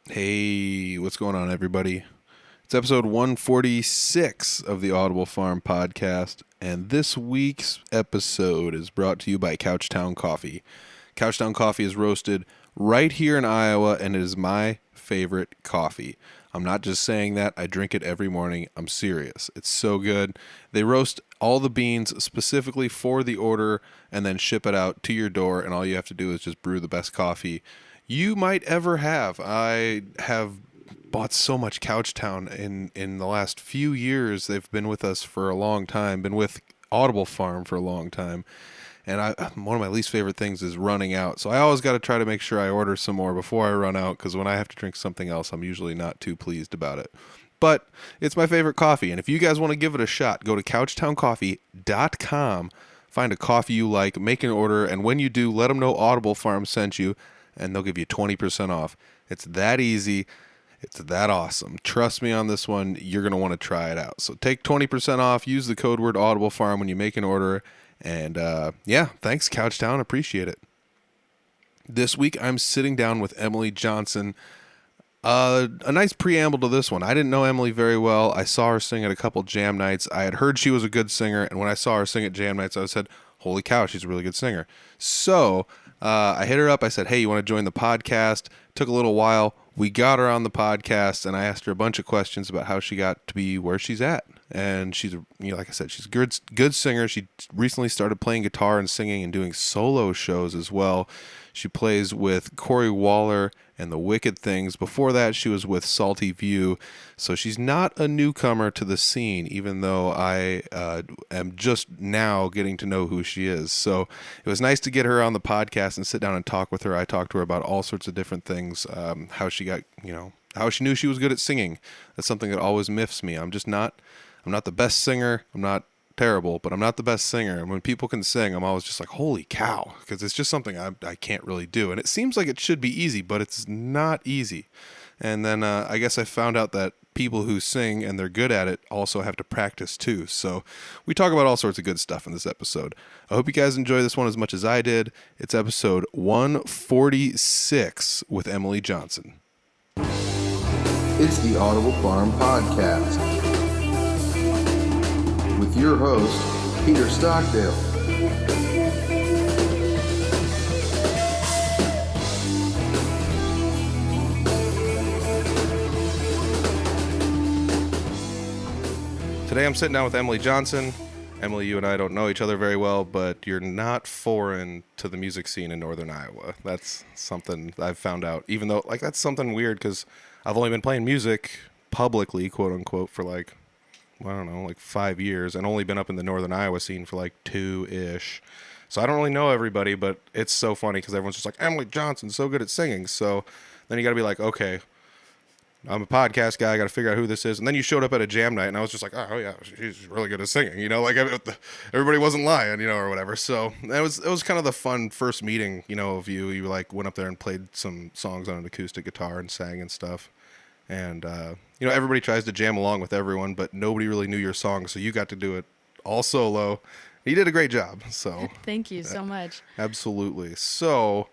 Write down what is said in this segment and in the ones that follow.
Hey, what's going on, everybody? It's episode 146 of the Audible Farm podcast, and this week's episode is brought to you by Couchtown Coffee. Couchtown Coffee is roasted right here in Iowa, and it is my favorite coffee. I'm not just saying that. I drink it every morning. I'm serious. It's so good. They roast all the beans specifically for the order and then ship it out to your door, and all you have to do is just brew the best coffee you might ever have. I have bought so much Couchtown in the last few years. They've been with us for a long time, been with Audible Farm for a long time. And one of my least favorite things is running out. So I always got to try to make sure I order some more before I run out, because when I have to drink something else, I'm usually not too pleased about it. But it's my favorite coffee. And if you guys want to give it a shot, go to couchtowncoffee.com, find a coffee you like, make an order, and when you do, let them know Audible Farm sent you, and they'll give you 20% off. It's that easy. It's that awesome. Trust me on this one. You're going to want to try it out. So take 20% off. Use the code word Audible Farm when you make an order. And yeah, thanks, Couchtown. Appreciate it. This week, I'm sitting down with Emilee Johnson. A nice preamble to this one. I didn't know Emilee very well. I saw her sing at a couple jam nights. I had heard she was a good singer. And when I saw her sing at jam nights, I said, holy cow, she's a really good singer. So I hit her up. I said, hey, you want to join the podcast? Took a little while. We got her on the podcast, and I asked her a bunch of questions about how she got to be where she's at. And she's, like I said, she's a good singer. She recently started playing guitar and singing and doing solo shows as well. She plays with Cory and the Wicked Things. Before that, she was with Salty View. So she's not a newcomer to the scene, even though I am just now getting to know who she is. So it was nice to get her on the podcast and sit down and talk with her. I talked to her about all sorts of different things, how she got, how she knew she was good at singing. That's something that always miffs me. I'm not the best singer. I'm not terrible, but I'm not the best singer. And when people can sing, I'm always just like, holy cow, because it's just something I can't really do. And it seems like it should be easy, but it's not easy. And then I guess I found out that people who sing and they're good at it also have to practice too. So we talk about all sorts of good stuff in this episode. I hope you guys enjoy this one as much as I did. It's episode 146 with Emilee Johnson. It's the Audible Farm Podcast with your host, Peter Stockdale. Today I'm sitting down with Emilee Johnson. Emilee, you and I don't know each other very well, but you're not foreign to the music scene in Northern Iowa. That's something I've found out, even though, that's something weird, because I've only been playing music publicly, quote unquote, for I don't know, 5 years, and only been up in the Northern Iowa scene for 2-ish. So I don't really know everybody, but it's so funny because everyone's just like, Emilee Johnson, so good at singing. So then you got to be like, okay, I'm a podcast guy. I got to figure out who this is. And then you showed up at a jam night, and I was just like, oh yeah, she's really good at singing. Everybody wasn't lying, or whatever. So it was kind of the fun first meeting, of you. You went up there and played some songs on an acoustic guitar and sang and stuff. And, everybody tries to jam along with everyone, but nobody really knew your song, so you got to do it all solo. You did a great job. So thank you so much. Absolutely. So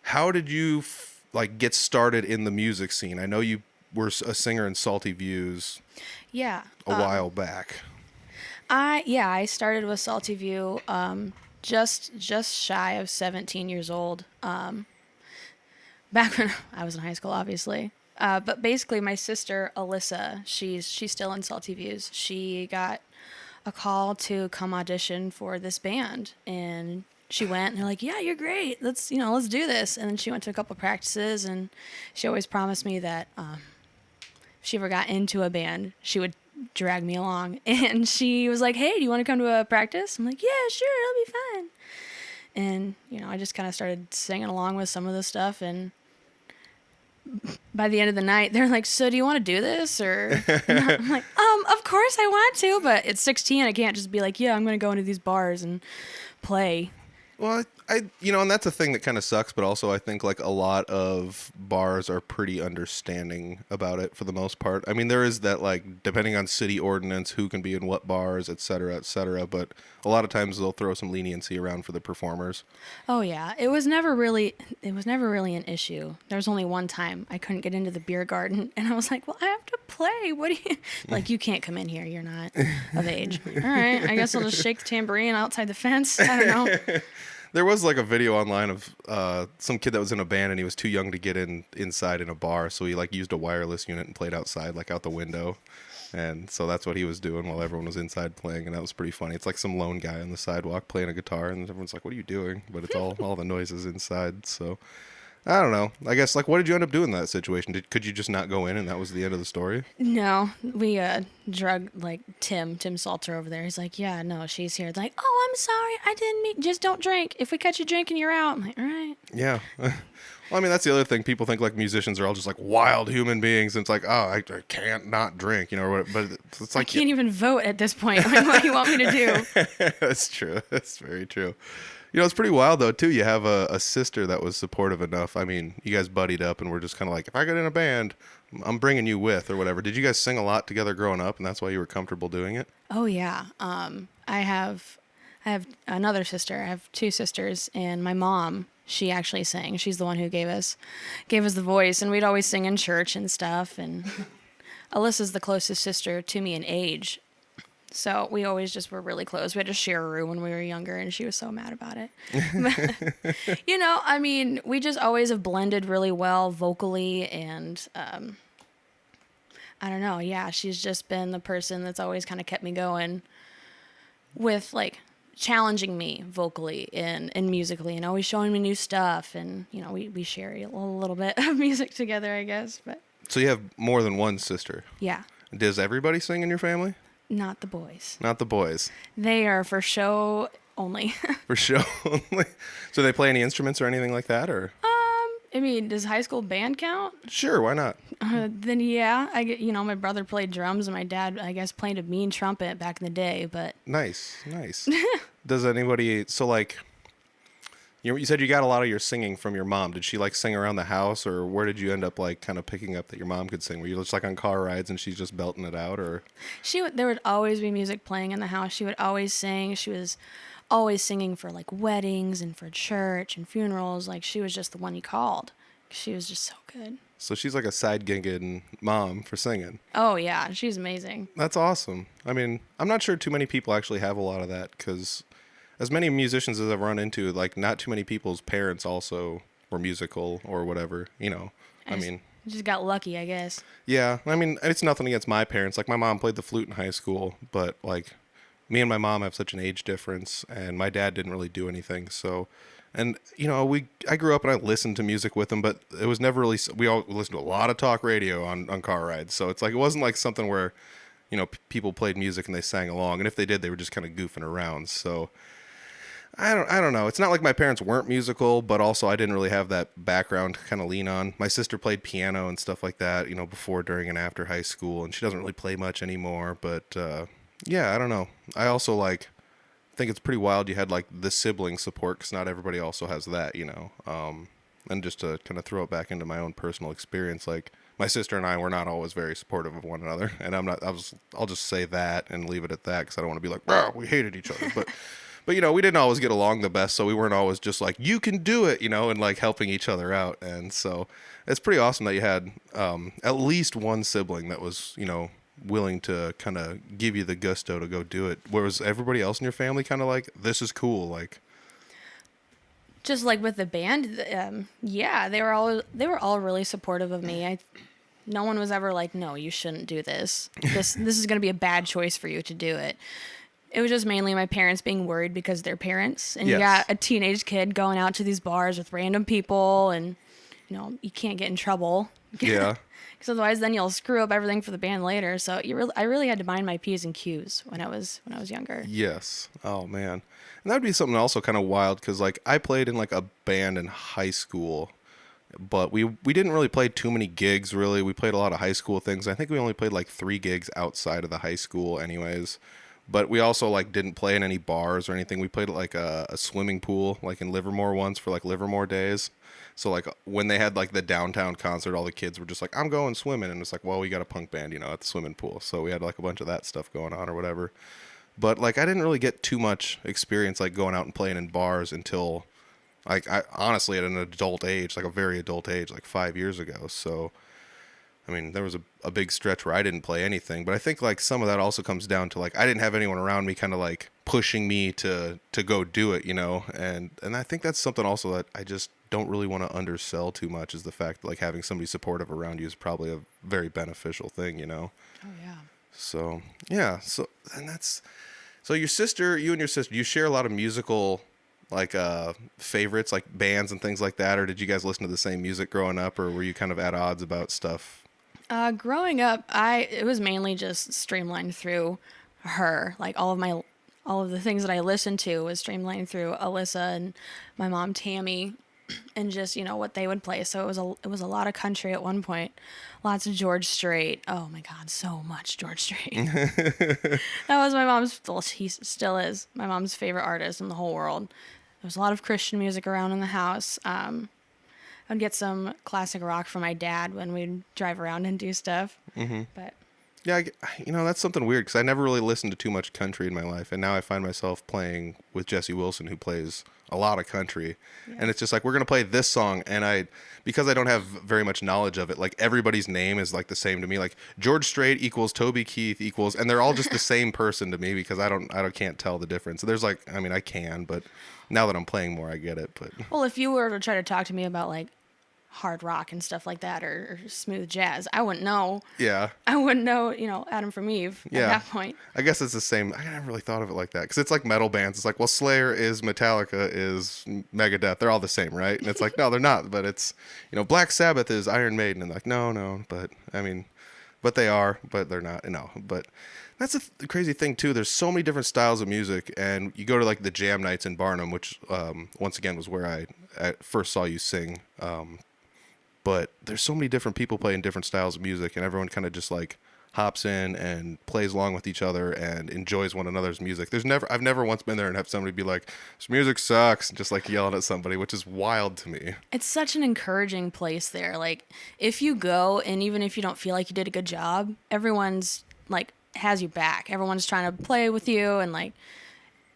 how did you get started in the music scene? I know you were a singer in Salty Views a while back. I started with Salty View just shy of 17 years old. Back when I was in high school, obviously. But basically, my sister, Alyssa, she's still in Salty Views. She got a call to come audition for this band, and she went, and they're like, yeah, you're great. Let's do this. And then she went to a couple practices, and she always promised me that if she ever got into a band, she would drag me along. And she was like, hey, do you want to come to a practice? I'm like, yeah, sure, it'll be fun. And, I just kind of started singing along with some of the stuff, and by the end of the night, they're like, so do you want to do this? Or I'm like, of course I want to, but it's 16. I can't just be like, yeah, I'm going to go into these bars and play. Well, and that's a thing that kind of sucks, but also I think like a lot of bars are pretty understanding about it for the most part. I mean, there is that like depending on city ordinance, who can be in what bars, et cetera. But a lot of times they'll throw some leniency around for the performers. Oh yeah, it was never really an issue. There was only one time I couldn't get into the beer garden, and I was like, "Well, I have to play. What do you like? You can't come in here. You're not of age." All right, I guess I'll just shake the tambourine outside the fence. I don't know. There was like a video online of some kid that was in a band and he was too young to get inside in a bar, so he like used a wireless unit and played outside, like out the window. And so that's what he was doing while everyone was inside playing, and that was pretty funny. It's like some lone guy on the sidewalk playing a guitar, and everyone's like, "What are you doing?" But it's all the noises inside. So I don't know. I guess like, what did you end up doing in that situation? Could you just not go in, and that was the end of the story? No, we drug like Tim Salter over there. He's like, "Yeah, no, she's here." It's like, "Oh, I'm sorry, I didn't mean. Just don't drink. If we catch you drinking, you're out." I'm like, "All right." Yeah. Well, I mean, that's the other thing. People think like musicians are all just like wild human beings. And it's like, oh, I can't not drink, or what. But it's like, I can't even vote at this point. Like, what do you want me to do? That's true. That's very true. It's pretty wild though too. You have a sister that was supportive enough. I mean, you guys buddied up and were just kind of like, if I get in a band, I'm bringing you with or whatever. Did you guys sing a lot together growing up, and that's why you were comfortable doing it? Oh yeah. I have another sister. I have two sisters, and my mom, she actually sang. She's the one who gave us the voice, and we'd always sing in church and stuff. And Alyssa's the closest sister to me in age, so we always just were really close. We had to share a room when we were younger, and she was so mad about it. But, I mean, we just always have blended really well vocally, and I don't know. Yeah, she's just been the person that's always kind of kept me going with like challenging me vocally and musically, and always showing me new stuff. And we share a little bit of music together, I guess. But So you have more than one sister. yeah, Does everybody sing in your family? not the boys. Not the boys. They are for show only. For show only. So they play any instruments or anything like that, or? I mean, does high school band count? Sure, why not? Then yeah, I get. My brother played drums, and my dad, I guess, played a mean trumpet back in the day. But Nice. Does anybody, so like, you said you got a lot of your singing from your mom. Did she like sing around the house, or where did you end up like kind of picking up that your mom could sing? Were you just like on car rides and she's just belting it out, or? there would always be music playing in the house. She would always sing. She was always singing for like weddings and for church and funerals. Like, she was just the one you called. She was just so good. So she's like a side gigging mom for singing. Oh yeah, she's amazing. That's awesome. I mean, I'm not sure too many people actually have a lot of that, because as many musicians as I've run into, like not too many people's parents also were musical or whatever, I mean, Just got lucky, I guess. yeah, I mean, it's nothing against my parents. Like my mom played the flute in high school, but like me and my mom have such an age difference, and my dad didn't really do anything. So, and I grew up and I listened to music with him, but it was never really, we all listened to a lot of talk radio on car rides. So it's like, it wasn't like something where, people played music and they sang along. And if they did, they were just kind of goofing around. So I don't know. It's not like my parents weren't musical, but also I didn't really have that background to kind of lean on. My sister played piano and stuff like that, before, during, and after high school, and she doesn't really play much anymore. But yeah, I don't know. I also think it's pretty wild you had like the sibling support, because not everybody also has that, and just to kind of throw it back into my own personal experience, like my sister and I were not always very supportive of one another, and I'll just say that and leave it at that, because I don't want to be like, wow, we hated each other, but we didn't always get along the best, so we weren't always just like, you can do it, and like helping each other out. And so it's pretty awesome that you had at least one sibling that was willing to kind of give you the gusto to go do it. Whereas everybody else in your family kind of like, this is cool, like? Just like with the band, yeah, they were all really supportive of me. No one was ever like, no, you shouldn't do this. This is going to be a bad choice for you to do it. It was just mainly my parents being worried because they're parents, and Yes. you got a teenage kid going out to these bars with random people, and you can't get in trouble. Yeah. Because otherwise, then you'll screw up everything for the band later. So I really had to mind my P's and Q's when I was younger. Yes. Oh man. And that'd be something also kind of wild, because like I played in like a band in high school, but we didn't really play too many gigs really. We played a lot of high school things. I think we only played like 3 gigs outside of the high school anyways. But we also like didn't play in any bars or anything. We played at like a swimming pool, like in Livermore once for like Livermore days. So like when they had like the downtown concert, all the kids were just like, "I'm going swimming," and it's like, "Well, we got a punk band, at the swimming pool." So we had like a bunch of that stuff going on or whatever. But like I didn't really get too much experience like going out and playing in bars until like I honestly at an adult age, like a very adult age, like 5 years ago. So I mean, there was a big stretch where I didn't play anything, but I think like some of that also comes down to like I didn't have anyone around me kind of like pushing me to go do it, and I think that's something also that I just don't really want to undersell too much is the fact that like having somebody supportive around you is probably a very beneficial thing. Oh yeah. So yeah, so you and your sister, you share a lot of musical like favorites, like bands and things like that, or did you guys listen to the same music growing up, or were you kind of at odds about stuff? Growing up, it was mainly just streamlined through her. Like all of the things that I listened to was streamlined through Alyssa and my mom Tammy, and just what they would play. So it was a lot of country at one point, lots of George Strait. Oh my God, so much George Strait. That was my mom's. Well, he still is my mom's favorite artist in the whole world. There was a lot of Christian music around in the house. I'd get some classic rock from my dad when we'd drive around and do stuff. Mm-hmm. But Yeah, that's something weird because I never really listened to too much country in my life, and now I find myself playing with Jesse Wilson, who plays a lot of country, and it's just like we're gonna play this song, and because I don't have very much knowledge of it, like everybody's name is like the same to me, like George Strait equals Toby Keith equals, and they're all just the same person to me because I can't tell the difference. There's like, I mean, I can, but now that I'm playing more, I get it. But well, if you were to try to talk to me about like hard rock and stuff like that, or smooth jazz, I wouldn't know. Yeah. I wouldn't know, Adam from Eve at that point. I guess it's the same. I never really thought of it like that because it's like metal bands. It's like, well, Slayer is Metallica is Megadeth. They're all the same, right? And it's like, no, they're not. But it's, Black Sabbath is Iron Maiden. And like, no. But I mean, but they are, but they're not. No, but that's the crazy thing too. There's so many different styles of music, and you go to like the jam nights in Barnum, which once again was where I first saw you sing. But there's so many different people playing different styles of music, and everyone kind of just like hops in and plays along with each other and enjoys one another's music. I've never once been there and have somebody be like, "This music sucks," and just like yelling at somebody, which is wild to me. It's such an encouraging place there. Like if you go, and even if you don't feel like you did a good job, everyone's like has you back. Everyone's trying to play with you and like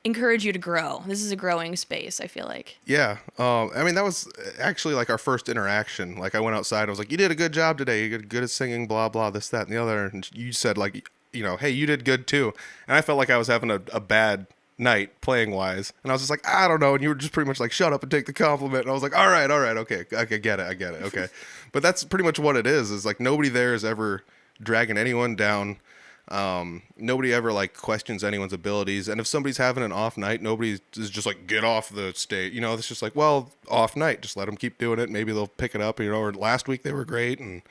encourage you to grow. This is a growing space, I feel like. Yeah. I mean, that was actually like our first interaction. Like I went outside. I was like, "You did a good job today. You're good at singing, blah, blah, this, that, and the other." And you said like, "Hey, you did good too." And I felt like I was having a bad night playing wise. And I was just like, "I don't know." And you were just pretty much like, "Shut up and take the compliment." And I was like, all right. Okay. I get it. Okay. But that's pretty much what it is like nobody there is ever dragging anyone down. Nobody ever like questions anyone's abilities, and if somebody's having an off night, nobody is just like, "Get off the stage." It's just like, well, off night, just let them keep doing it. Maybe they'll pick it up, or last week they were great, and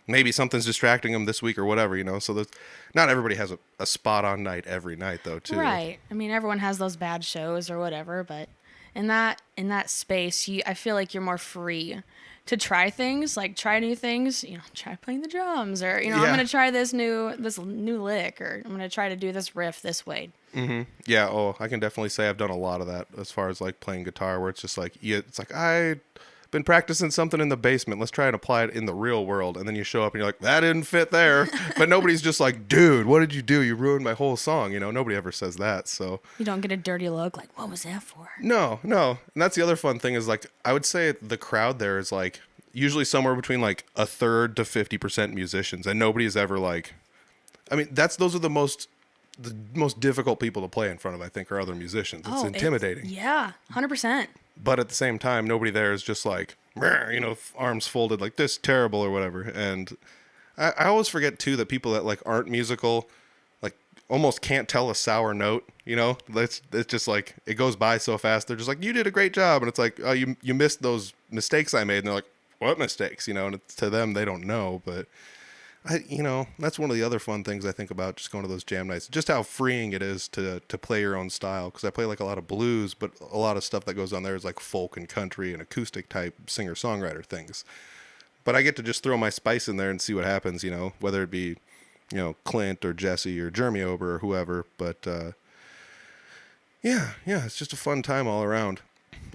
maybe something's distracting them this week or whatever, so not everybody has a spot on night every night though too. Right. I mean, everyone has those bad shows or whatever, but in that space, I feel like you're more free to try things, like try new things, try playing the drums, or I'm going to try this new lick, or I'm going to try to do this riff this way. Mm-hmm. Yeah. Oh, I can definitely say I've done a lot of that as far as like playing guitar, where it's just like, I've been practicing something in the basement. Let's try and apply it in the real world. And then you show up and you're like, that didn't fit there. But nobody's just like, "Dude, what did you do? You ruined my whole song." Nobody ever says that. So you don't get a dirty look like, "What was that for?" No. And that's the other fun thing is like, I would say the crowd there is like usually somewhere between like a third to 50% musicians. And nobody is ever like, I mean, those are the most difficult people to play in front of, I think, are other musicians. It's intimidating. Yeah, 100%. But at the same time, nobody there is just like, arms folded like this, terrible or whatever. And I always forget too that people that like aren't musical, like almost can't tell a sour note. It's just like it goes by so fast. They're just like, "You did a great job," and it's like, "Oh, you missed those mistakes I made." And they're like, "What mistakes?" And it's, to them, they don't know. But that's one of the other fun things I think about just going to those jam nights, just how freeing it is to play your own style. Because I play like a lot of blues, but a lot of stuff that goes on there is like folk and country and acoustic type singer-songwriter things. But I get to just throw my spice in there and see what happens, whether it be Clint or Jesse or Jeremy Ober or whoever. But yeah, it's just a fun time all around.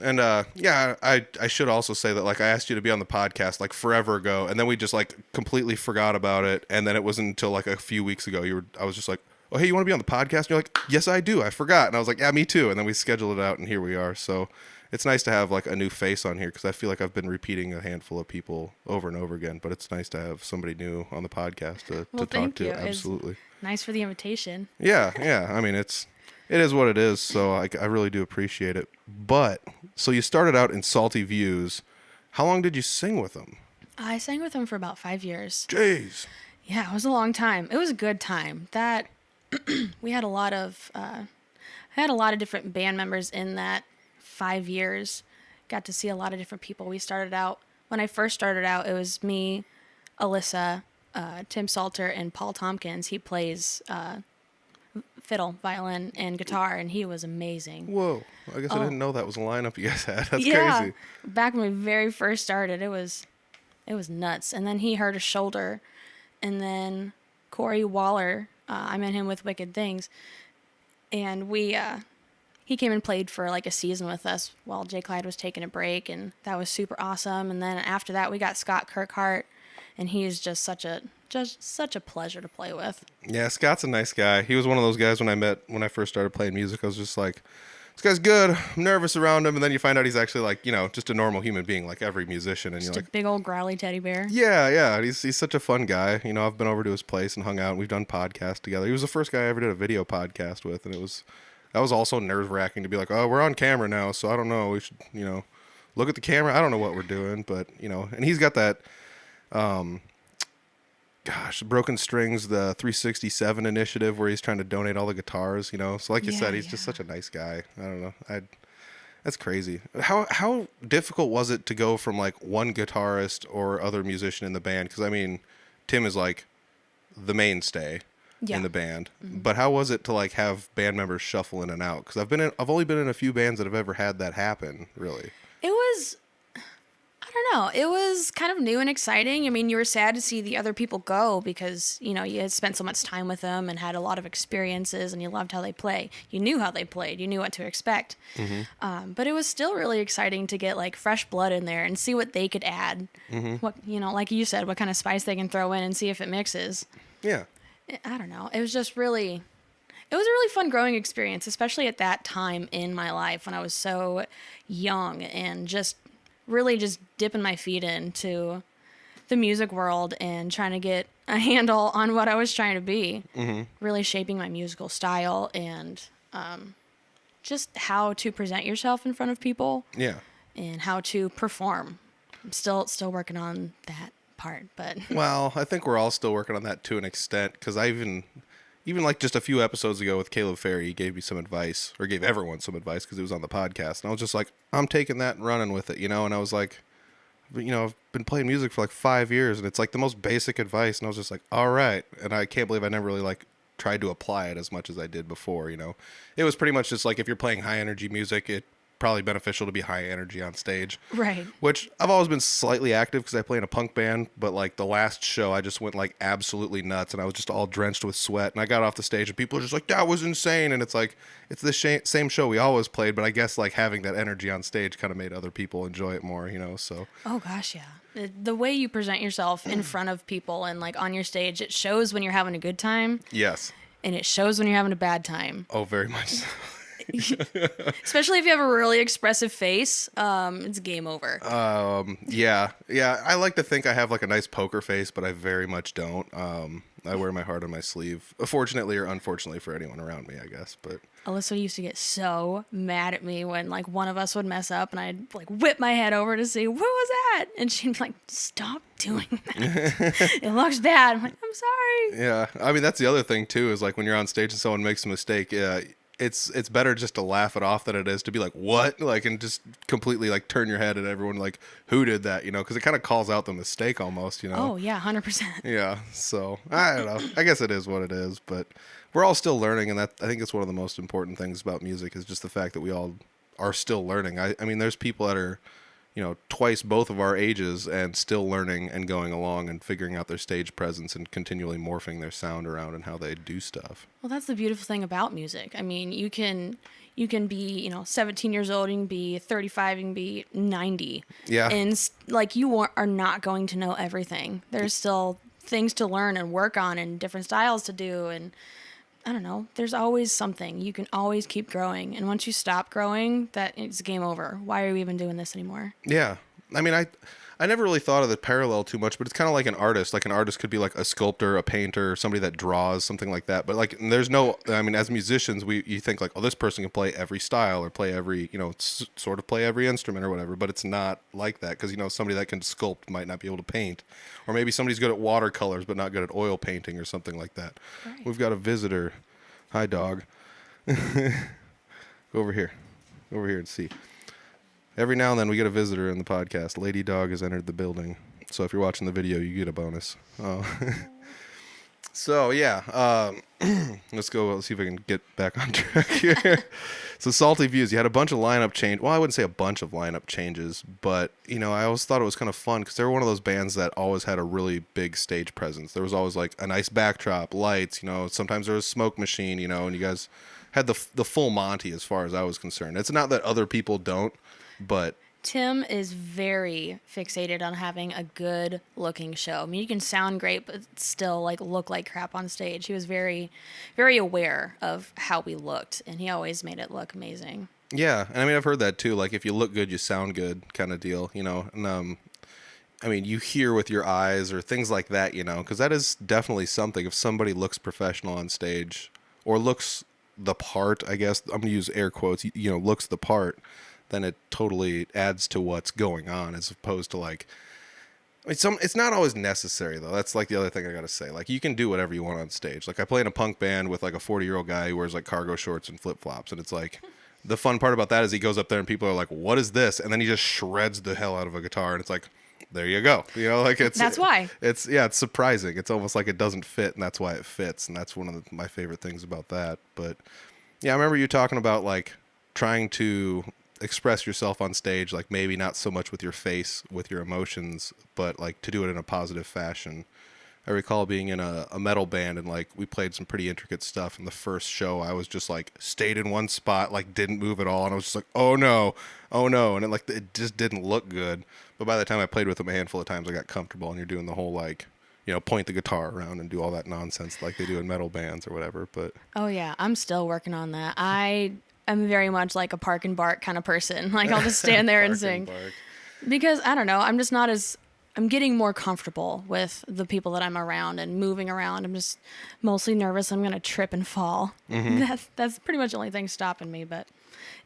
And I should also say that, like, I asked you to be on the podcast like forever ago, and then we just like completely forgot about it. And then it wasn't until like a few weeks ago I was just like, oh, hey, you want to be on the podcast? And you're like, yes, I do. I forgot. And I was like, yeah, me too. And then we scheduled it out, and here we are. So it's nice to have like a new face on here, because I feel like I've been repeating a handful of people over and over again. But it's nice to have somebody new on the podcast to talk thank to. you. Absolutely. Nice for the invitation. Yeah. I mean, it is what it is. So I really do appreciate it. But so you started out in Salty Views. How long did you sing with them? I sang with him for about 5 years. Jeez. Yeah, it was a long time. It was a good time. That we had a lot of different band members in that 5 years. Got to see a lot of different people. When I first started out, it was me, Alyssa, Tim Salter, and Paul Tompkins. He plays fiddle, violin, and guitar, and he was amazing. Whoa. I guess I didn't know that was a lineup you guys had. That's Yeah. crazy. Back when we very first started, it was nuts. And then he hurt his shoulder, and then Cory Waller, I met him with Wicked Things, and he came and played for like a season with us while Jay Clyde was taking a break, and that was super awesome. And then after that, we got Scott Kirkhart, and he is just such a pleasure to play with. Yeah, Scott's a nice guy. He was one of those guys when I first started playing music, I was just like, this guy's good. I'm nervous around him. And then you find out he's actually like, just a normal human being, like every musician. And Just you're a like, big old growly teddy bear. yeah. He's such a fun guy. I've been over to his place and hung out, and we've done podcasts together. He was the first guy I ever did a video podcast with. And that was also nerve wracking to be like, oh, we're on camera now. So I don't know. We should, look at the camera. I don't know what we're doing, but and he's got that, Broken Strings, the 367 initiative, where he's trying to donate all the guitars, So like you said, he's just such a nice guy. I don't know. That's crazy. How difficult was it to go from like one guitarist or other musician in the band? Because I mean, Tim is like the mainstay in the band. Mm-hmm. But how was it to like have band members shuffle in and out? Because I've only been in a few bands that have ever had that happen. Really, It was, I don't know. It was kind of new and exciting. I mean, you were sad to see the other people go because, you had spent so much time with them and had a lot of experiences, and you loved how they play. You knew how they played. You knew what to expect. Mm-hmm. But it was still really exciting to get like fresh blood in there and see what they could add. Mm-hmm. What, like you said, what kind of spice they can throw in and see if it mixes. Yeah. I don't know. It was a really fun growing experience, especially at that time in my life when I was so young and just dipping my feet into the music world and trying to get a handle on what I was trying to be. Mm-hmm. Really shaping my musical style and just how to present yourself in front of people. Yeah. And how to perform. I'm still working on that part, but well, I think we're all still working on that to an extent, because I even like just a few episodes ago with Caleb Ferry, he gave me some advice, or gave everyone some advice because it was on the podcast, and I was just like, I'm taking that and running with it, and I was like, I've been playing music for like 5 years, and it's like the most basic advice, and I was just like, all right, and I can't believe I never really like tried to apply it as much as I did before. It was pretty much just like, if you're playing high energy music, it probably beneficial to be high energy on stage. Right. Which I've always been slightly active because I play in a punk band, but like the last show I just went like absolutely nuts, and I was just all drenched with sweat, and I got off the stage and people were just like, that was insane. And it's like, it's the same show we always played, but I guess like having that energy on stage kind of made other people enjoy it more, so. Oh gosh, yeah. The way you present yourself in front of people and like on your stage, it shows when you're having a good time. Yes. And it shows when you're having a bad time. Oh, very much so. Especially if you have a really expressive face, it's game over. Yeah. I like to think I have like a nice poker face, but I very much don't. I wear my heart on my sleeve, fortunately or unfortunately for anyone around me, I guess. But Alyssa used to get so mad at me when like one of us would mess up, and I'd like whip my head over to see what was that, and she'd be like, "Stop doing that. It looks bad." I'm like, "I'm sorry." Yeah, I mean that's the other thing too, is like when you're on stage and someone makes a mistake. It's better just to laugh it off than it is to be like, what? Like, and just completely like turn your head at everyone like, who did that? Because it kind of calls out the mistake almost, Oh yeah, 100%. Yeah. So I don't know. I guess it is what it is, but we're all still learning, and I think it's one of the most important things about music is just the fact that we all are still learning. I mean, there's people that are twice both of our ages and still learning and going along and figuring out their stage presence and continually morphing their sound around and how they do stuff. Well, that's the beautiful thing about music. I mean, you can be, 17 years old, you can be 35, you can be 90. Yeah. And like are not going to know everything. There's still things to learn and work on and different styles to do, and I don't know, there's always something. You can always keep growing. And once you stop growing, that it's game over. Why are we even doing this anymore? Yeah. I mean, I never really thought of the parallel too much, but it's kind of like an artist. Like an artist could be like a sculptor, a painter, somebody that draws, something like that. But like, there's no, I mean, as musicians, you think like, oh, this person can play every style or play every, sort of play every instrument or whatever. But it's not like that because, somebody that can sculpt might not be able to paint. Or maybe somebody's good at watercolors, but not good at oil painting or something like that. Right. We've got a visitor. Hi, dog. Go over here. Go over here and see. Every now and then we get a visitor in the podcast. Lady Dog has entered the building. So if you're watching the video, you get a bonus. Oh. So, yeah. Let's go. Let's see if I can get back on track here. So Salty Views, you had a bunch of lineup change. Well, I wouldn't say a bunch of lineup changes, but, I always thought it was kind of fun because they were one of those bands that always had a really big stage presence. There was always like a nice backdrop, lights, sometimes there was a smoke machine, and you guys had the full Monty as far as I was concerned. It's not that other people don't, but Tim is very fixated on having a good looking show. I mean, you can sound great, but still like look like crap on stage. He was very, very aware of how we looked, and he always made it look amazing. yeah. And I mean, I've heard that too. Like if you look good, you sound good kind of deal, and, I mean, you hear with your eyes or things like that, because that is definitely something. If somebody looks professional on stage or looks the part, I guess I'm going to use air quotes, looks the part, then it totally adds to what's going on as opposed to like, I mean, it's not always necessary though. That's like the other thing I got to say. Like you can do whatever you want on stage. Like I play in a punk band with like a 40-year-old guy who wears like cargo shorts and flip flops. And it's like, the fun part about that is he goes up there and people are like, what is this? And then he just shreds the hell out of a guitar. And it's like, there you go. Like That's why. It's surprising. It's almost like it doesn't fit. And that's why it fits. And that's one of my favorite things about that. But yeah, I remember you talking about like trying to express yourself on stage, like maybe not so much with your face, with your emotions, but like to do it in a positive fashion. I recall being in a metal band and like we played some pretty intricate stuff. And the first show I was just like stayed in one spot, like didn't move at all. And I was just like, oh no. And it just didn't look good. But by the time I played with them a handful of times, I got comfortable and you're doing the whole like, point the guitar around and do all that nonsense like they do in metal bands or whatever. But Oh yeah, I'm still working on that. I'm very much like a park and bark kind of person. Like I'll just stand there and sing. Because I don't know, I'm getting more comfortable with the people that I'm around and moving around. I'm just mostly nervous I'm going to trip and fall. Mm-hmm. That's pretty much the only thing stopping me, but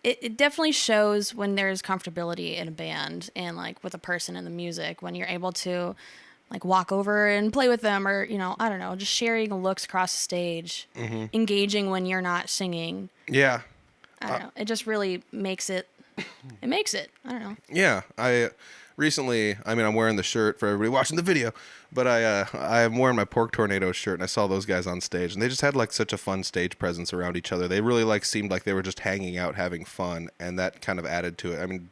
it definitely shows when there's comfortability in a band and like with a person in the music, when you're able to like walk over and play with them or, I don't know, just sharing looks across the stage, engaging when you're not singing. yeah. I don't know. It just really makes it. It makes it. I don't know. Yeah, I recently. I mean, I'm wearing the shirt for everybody watching the video, but I'm wearing my Pork Tornado shirt, and I saw those guys on stage, and they just had like such a fun stage presence around each other. They really like seemed like they were just hanging out, having fun, and that kind of added to it. I mean,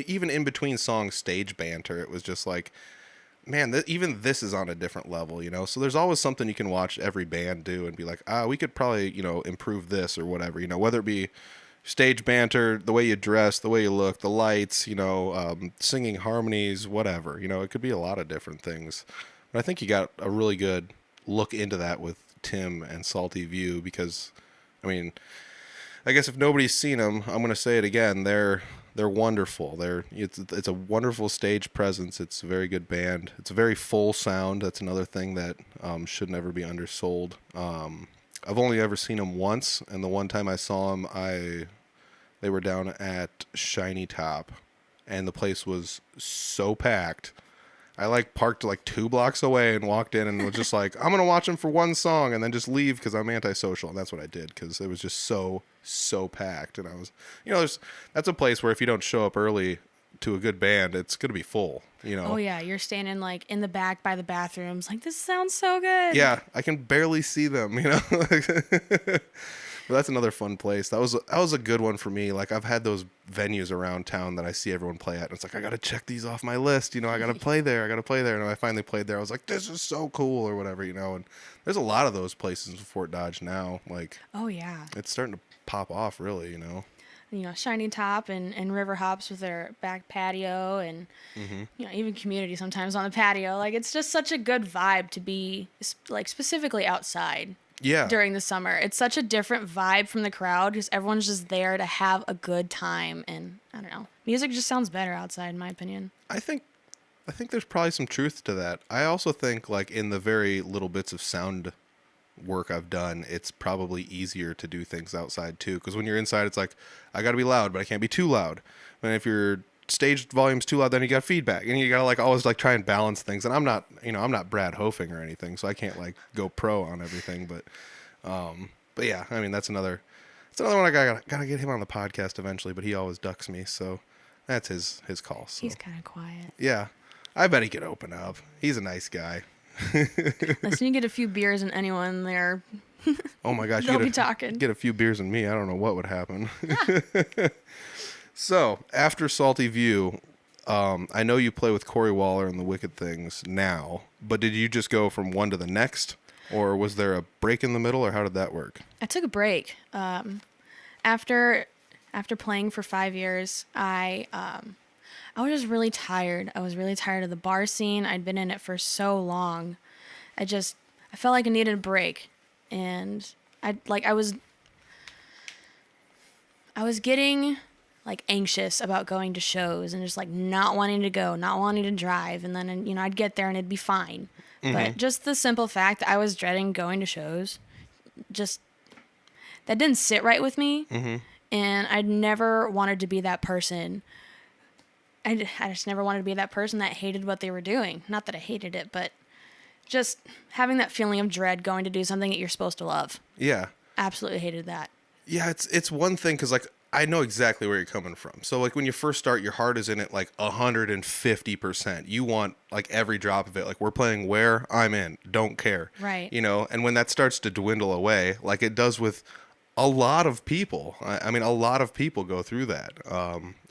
even in between songs, stage banter, it was just like, man, even this is on a different level, So there's always something you can watch every band do and be like, we could probably, improve this or whatever, whether it be stage banter, the way you dress, the way you look, the lights, singing harmonies, whatever. It could be a lot of different things. But I think you got a really good look into that with Tim and Salty View because, I mean, I guess if nobody's seen them, I'm going to say it again. They're wonderful. It's a wonderful stage presence. It's a very good band. It's a very full sound. That's another thing that should never be undersold. I've only ever seen them once, and the one time I saw them, they were down at Shiny Top, and the place was so packed. I like parked like 2 blocks away and walked in and was just like, I'm gonna watch them for one song and then just leave because I'm antisocial, and that's what I did because it was just so packed. And I was, that's a place where if you don't show up early to a good band, it's gonna be full. Oh yeah, you're standing like in the back by the bathrooms, like this sounds so good. Yeah, I can barely see them. But that's another fun place. That was a good one for me. Like I've had those venues around town that I see everyone play at, and it's like I got to check these off my list. I got to play there. I got to play there. And when I finally played there, I was like, this is so cool or whatever. And there's a lot of those places in Fort Dodge now. Like Oh yeah. it's starting to pop off, really. Shiny Top and River Hops with their back patio and, even community sometimes on the patio. Like, it's just such a good vibe to be, like, specifically outside Yeah. during the summer. It's such a different vibe from the crowd because everyone's just there to have a good time. And, I don't know, music just sounds better outside, in my opinion. I think there's probably some truth to that. I also think, like, in the very little bits of sound work I've done, it's probably easier to do things outside too, because when you're inside it's like I gotta be loud but I can't be too loud, and if your stage volume's too loud then you got feedback and you gotta like always like try and balance things, and I'm not Brad Hofing or anything, so I can't like go pro on everything, but yeah, I mean that's another one I gotta get him on the podcast eventually, but he always ducks me, so that's his call. So He's kind of quiet. yeah, I bet he could open up. He's a nice guy. Listen, you get a few beers in anyone there. Oh my gosh, They'll you be talking. Get a few beers in me. I don't know what would happen. So after Salty View, I know you play with Cory Waller and the Wicked Things now, but did you just go from one to the next, or was there a break in the middle, or how did that work? I took a break. After playing for 5 years, I was just really tired. I was really tired of the bar scene. I'd been in it for so long. I felt like I needed a break. And I was getting like anxious about going to shows and just like not wanting to go, not wanting to drive. And then, I'd get there and it'd be fine. Mm-hmm. But just the simple fact that I was dreading going to shows, that didn't sit right with me. Mm-hmm. And I'd never wanted to be that person. I just never wanted to be that person that hated what they were doing. Not that I hated it, but just having that feeling of dread going to do something that you're supposed to love. Yeah. Absolutely hated that. Yeah, it's one thing because, like, I know exactly where you're coming from. So, like, when you first start, your heart is in it, like, 150%. You want, like, every drop of it. Like, we're playing where? I'm in. Don't care. Right. And when that starts to dwindle away, like it does with a lot of people. I mean, a lot of people go through that.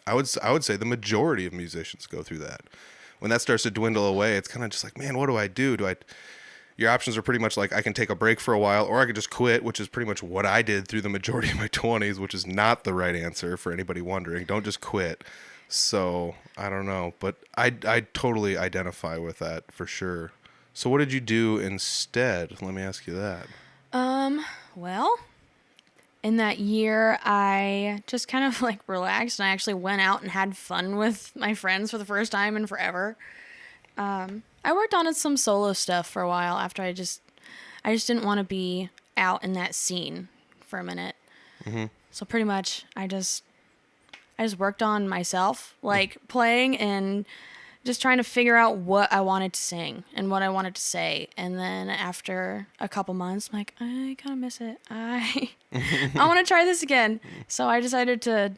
I would say the majority of musicians go through that. When that starts to dwindle away, it's kind of just like, man, what do I do? Your options are pretty much like I can take a break for a while, or I could just quit, which is pretty much what I did through the majority of my 20s, which is not the right answer for anybody wondering. Don't just quit. So I don't know, but I totally identify with that for sure. So what did you do instead? Let me ask you that. Well, in that year, I just kind of like relaxed, and I actually went out and had fun with my friends for the first time in forever. I worked on some solo stuff for a while after I just didn't want to be out in that scene for a minute. Mm-hmm. So pretty much I just worked on myself, like playing and just trying to figure out what I wanted to sing and what I wanted to say. And then after a couple months, I'm like, I kind of miss it. I want to try this again. So I decided to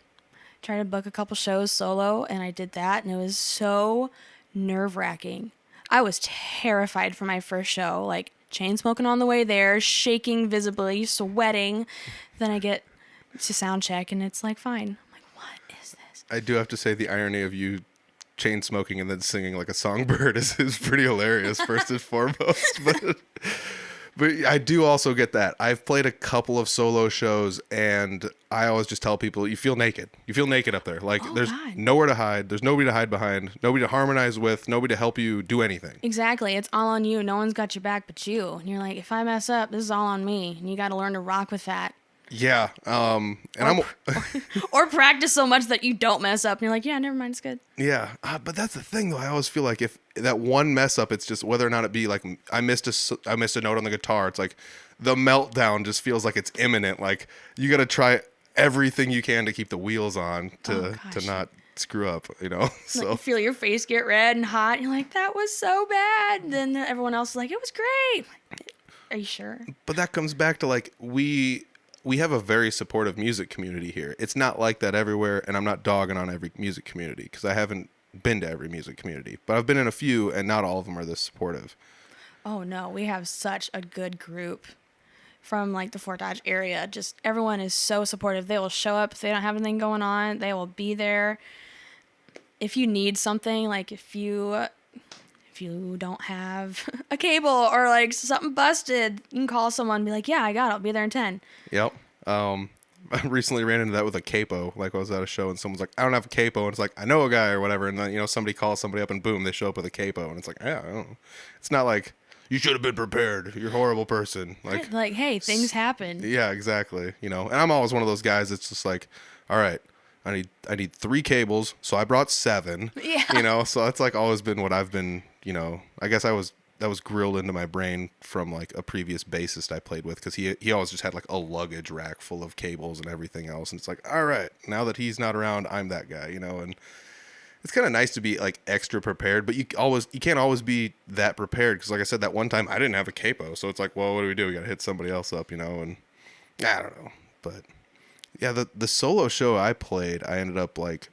try to book a couple shows solo, and I did that, and it was so nerve-wracking. I was terrified for my first show, like chain smoking on the way there, shaking visibly, sweating. Then I get to sound check, and it's like, fine. I'm like, what is this? I do have to say the irony of you chain smoking and then singing like a songbird is pretty hilarious, first and foremost. But I do also get that. I've played a couple of solo shows, and I always just tell people, you feel naked. You feel naked up there. Like, there's nowhere to hide. There's nobody to hide behind, nobody to harmonize with, nobody to help you do anything. Exactly. It's all on you. No one's got your back but you. And you're like, if I mess up, this is all on me. And you got to learn to rock with that. Yeah. Or practice so much that you don't mess up. And you're like, yeah, never mind. It's good. Yeah. But that's the thing, though. I always feel like if that one mess up, it's just whether or not it be like I missed a note on the guitar. It's like the meltdown just feels like it's imminent. Like you got to try everything you can to keep the wheels on to not screw up, So like you feel your face get red and hot. And you're like, that was so bad. And then everyone else is like, it was great. Are you sure? But that comes back to like we have a very supportive music community here. It's not like that everywhere, and I'm not dogging on every music community because I haven't been to every music community, but I've been in a few, and not all of them are this supportive. Oh no, we have such a good group. from like the Fort Dodge area. Just everyone is so supportive. They will show up if they don't have anything going on. They will be there. If you need something, like if you don't have a cable or like something busted, you can call someone and be like, yeah, I got it. I'll be there in 10. Yep. I recently ran into that with a capo. Like I was at a show and someone's like, I don't have a capo. And it's like, I know a guy or whatever. And then, somebody calls somebody up and boom, they show up with a capo. And it's like, yeah, I don't know. It's not like, you should have been prepared. You're a horrible person. Like, hey, things happen. Yeah, exactly. And I'm always one of those guys that's just like, all right, I need 3 cables. So I brought 7, Yeah. so that's like always been what I've been, I guess that was grilled into my brain from like a previous bassist I played with. Cause he always just had like a luggage rack full of cables and everything else. And it's like, all right, now that he's not around, I'm that guy, and it's kind of nice to be like extra prepared, but you can't always be that prepared. Cause like I said, that one time I didn't have a capo. So it's like, well, what do? We got to hit somebody else up, and I don't know, but yeah, the solo show I played, I ended up like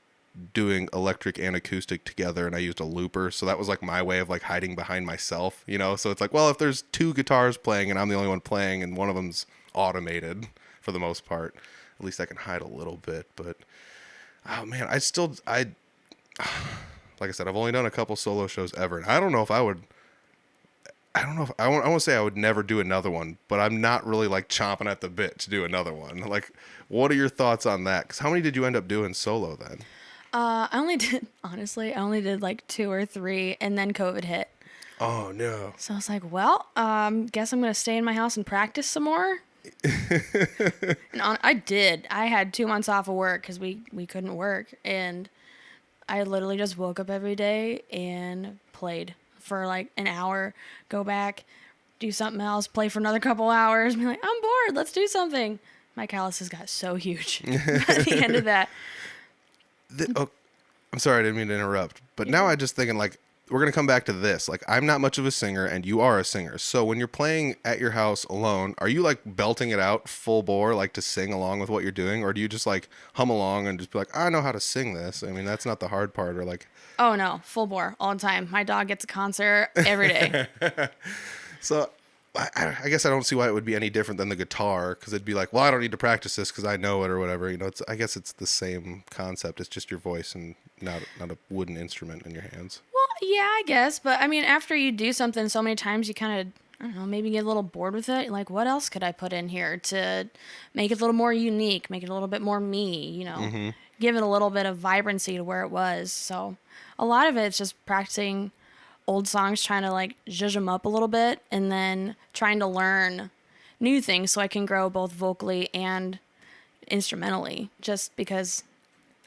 doing electric and acoustic together, and I used a looper, so that was like my way of like hiding behind myself, so it's like, well, if there's 2 guitars playing and I'm the only one playing and one of them's automated for the most part, at least I can hide a little bit. But oh man, I like I said, I've only done a couple solo shows ever, and I don't know if I want to say I would never do another one, but I'm not really like chomping at the bit to do another one. Like, what are your thoughts on that? Because how many did you end up doing solo then? I only did like 2 or 3, and then COVID hit. Oh no. So I was like, well, guess I'm going to stay in my house and practice some more. And I did. I had 2 months off of work because we couldn't work. And I literally just woke up every day and played for like an hour, go back, do something else, play for another couple hours, be like, I'm bored, let's do something. My calluses got so huge at the end of that. I'm sorry, I didn't mean to interrupt. But now I just thinking like, we're going to come back to this. Like, I'm not much of a singer and you are a singer. So when you're playing at your house alone, are you like belting it out full bore, like to sing along with what you're doing? Or do you just like hum along and just be like, I know how to sing this? I mean, that's not the hard part. Or like, oh no, full bore all the time. My dog gets a concert every day. so I guess I don't see why it would be any different than the guitar, because it'd be like, well, I don't need to practice this because I know it or whatever. I guess it's the same concept. It's just your voice and not a wooden instrument in your hands. Well, yeah, I guess. But I mean, after you do something so many times, you kind of, I don't know, maybe get a little bored with it. Like, what else could I put in here to make it a little more unique, make it a little bit more me, give it a little bit of vibrancy to where it was. So a lot of it's just practicing old songs, trying to like zhuzh them up a little bit, and then trying to learn new things so I can grow both vocally and instrumentally, just because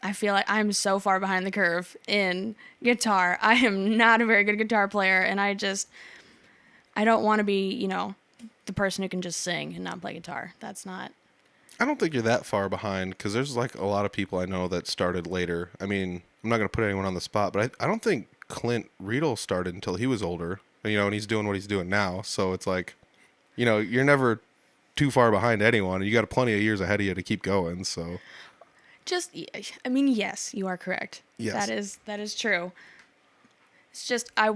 I feel like I'm so far behind the curve in guitar. I am not a very good guitar player, and I don't want to be, the person who can just sing and not play guitar. That's not. I don't think you're that far behind, because there's like a lot of people I know that started later. I mean, I'm not going to put anyone on the spot, but I don't think Clint Riedel started until he was older, and he's doing what he's doing now. So it's like, you're never too far behind anyone. You got plenty of years ahead of you to keep going. So yes, you are correct. Yes. That is true. It's just, I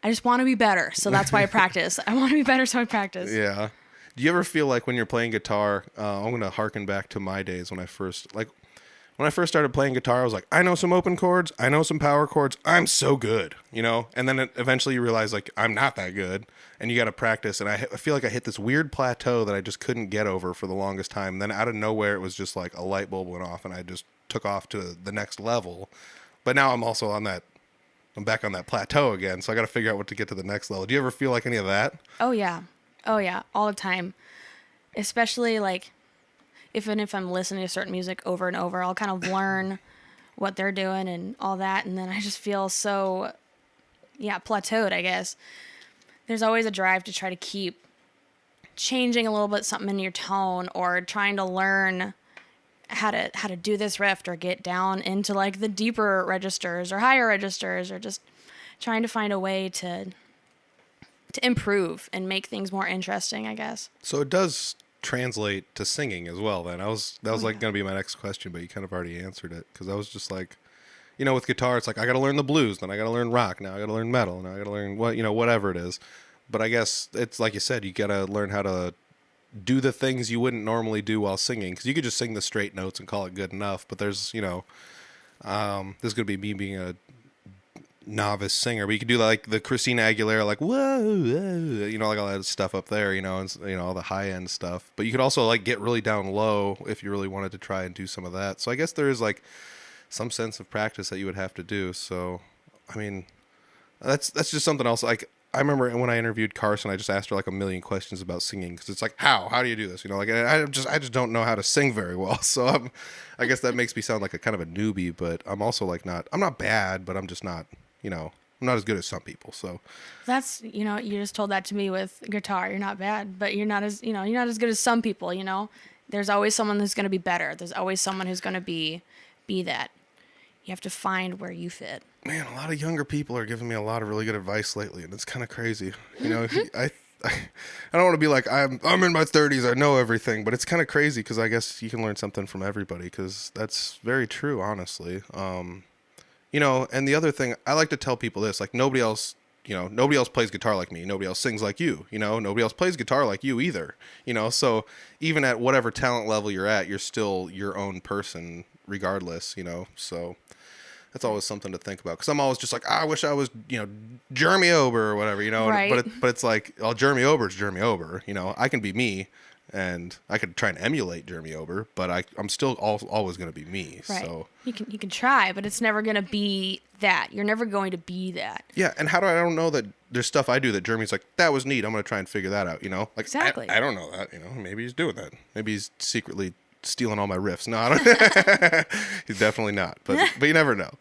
just want to be better. So that's why I practice. I want to be better. So I practice. Yeah. Do you ever feel like when you're playing guitar, I'm going to harken back to my days when I first started playing guitar, I was like, I know some open chords, I know some power chords, I'm so good, And then eventually you realize, like, I'm not that good, and you got to practice. And I feel like I hit this weird plateau that I just couldn't get over for the longest time. And then out of nowhere, it was just like a light bulb went off, and I just took off to the next level. But now I'm also I'm back on that plateau again, so I got to figure out what to get to the next level. Do you ever feel like any of that? Oh, yeah. All the time. Especially, like, even if I'm listening to certain music over and over, I'll kind of learn what they're doing and all that, and then I just feel so, plateaued, I guess. There's always a drive to try to keep changing a little bit something in your tone, or trying to learn how to do this riff, or get down into like the deeper registers or higher registers, or just trying to find a way to improve and make things more interesting, I guess. So it does translate to singing as well then. That was going to be my next question, but you kind of already answered it, because I was just like, with guitar, it's like, I got to learn the blues, then I got to learn rock, now I got to learn metal, now I got to learn whatever it is. But I guess it's like you said, you got to learn how to do the things you wouldn't normally do while singing, because you could just sing the straight notes and call it good enough. But there's, this is gonna be me being a novice singer, but you could do like the Christina Aguilera, like whoa, whoa, like all that stuff up there, and all the high end stuff. But you could also like get really down low if you really wanted to try and do some of that. So I guess there is like some sense of practice that you would have to do. So I mean, that's just something else. Like I remember when I interviewed Carson, I just asked her like a million questions about singing, because it's like how do you do this? Like I just don't know how to sing very well. So I guess that makes me sound like a kind of a newbie, but I'm also like I'm not bad, but I'm just not. I'm not as good as some people. So That's, you just told that to me with guitar. You're not bad, but you're not as good as some people, There's always someone who's going to be better. There's always someone who's going to be that. You have to find where you fit. Man, a lot of younger people are giving me a lot of really good advice lately, and it's kind of crazy. I don't want to be like, I'm in my 30s, I know everything, but it's kind of crazy, because I guess you can learn something from everybody, because that's very true, honestly. And the other thing, I like to tell people this, like nobody else plays guitar like me. Nobody else sings like you, nobody else plays guitar like you either, so even at whatever talent level you're at, you're still your own person regardless, so that's always something to think about. Cause I'm always just like, I wish I was, Jeremy Ober or whatever, Right. but it's like, oh, Jeremy Ober's Jeremy Ober, I can be me. And I could try and emulate Jeremy Ober, but I'm still always going to be me. Right. So you can try, but it's never going to be that. You're never going to be that. yeah. And I don't know that there's stuff I do that Jeremy's like, that was neat, I'm going to try and figure that out. Like Exactly. I don't know that. Maybe he's doing that. Maybe he's secretly stealing all my riffs. No, I don't. He's definitely not. But you never know.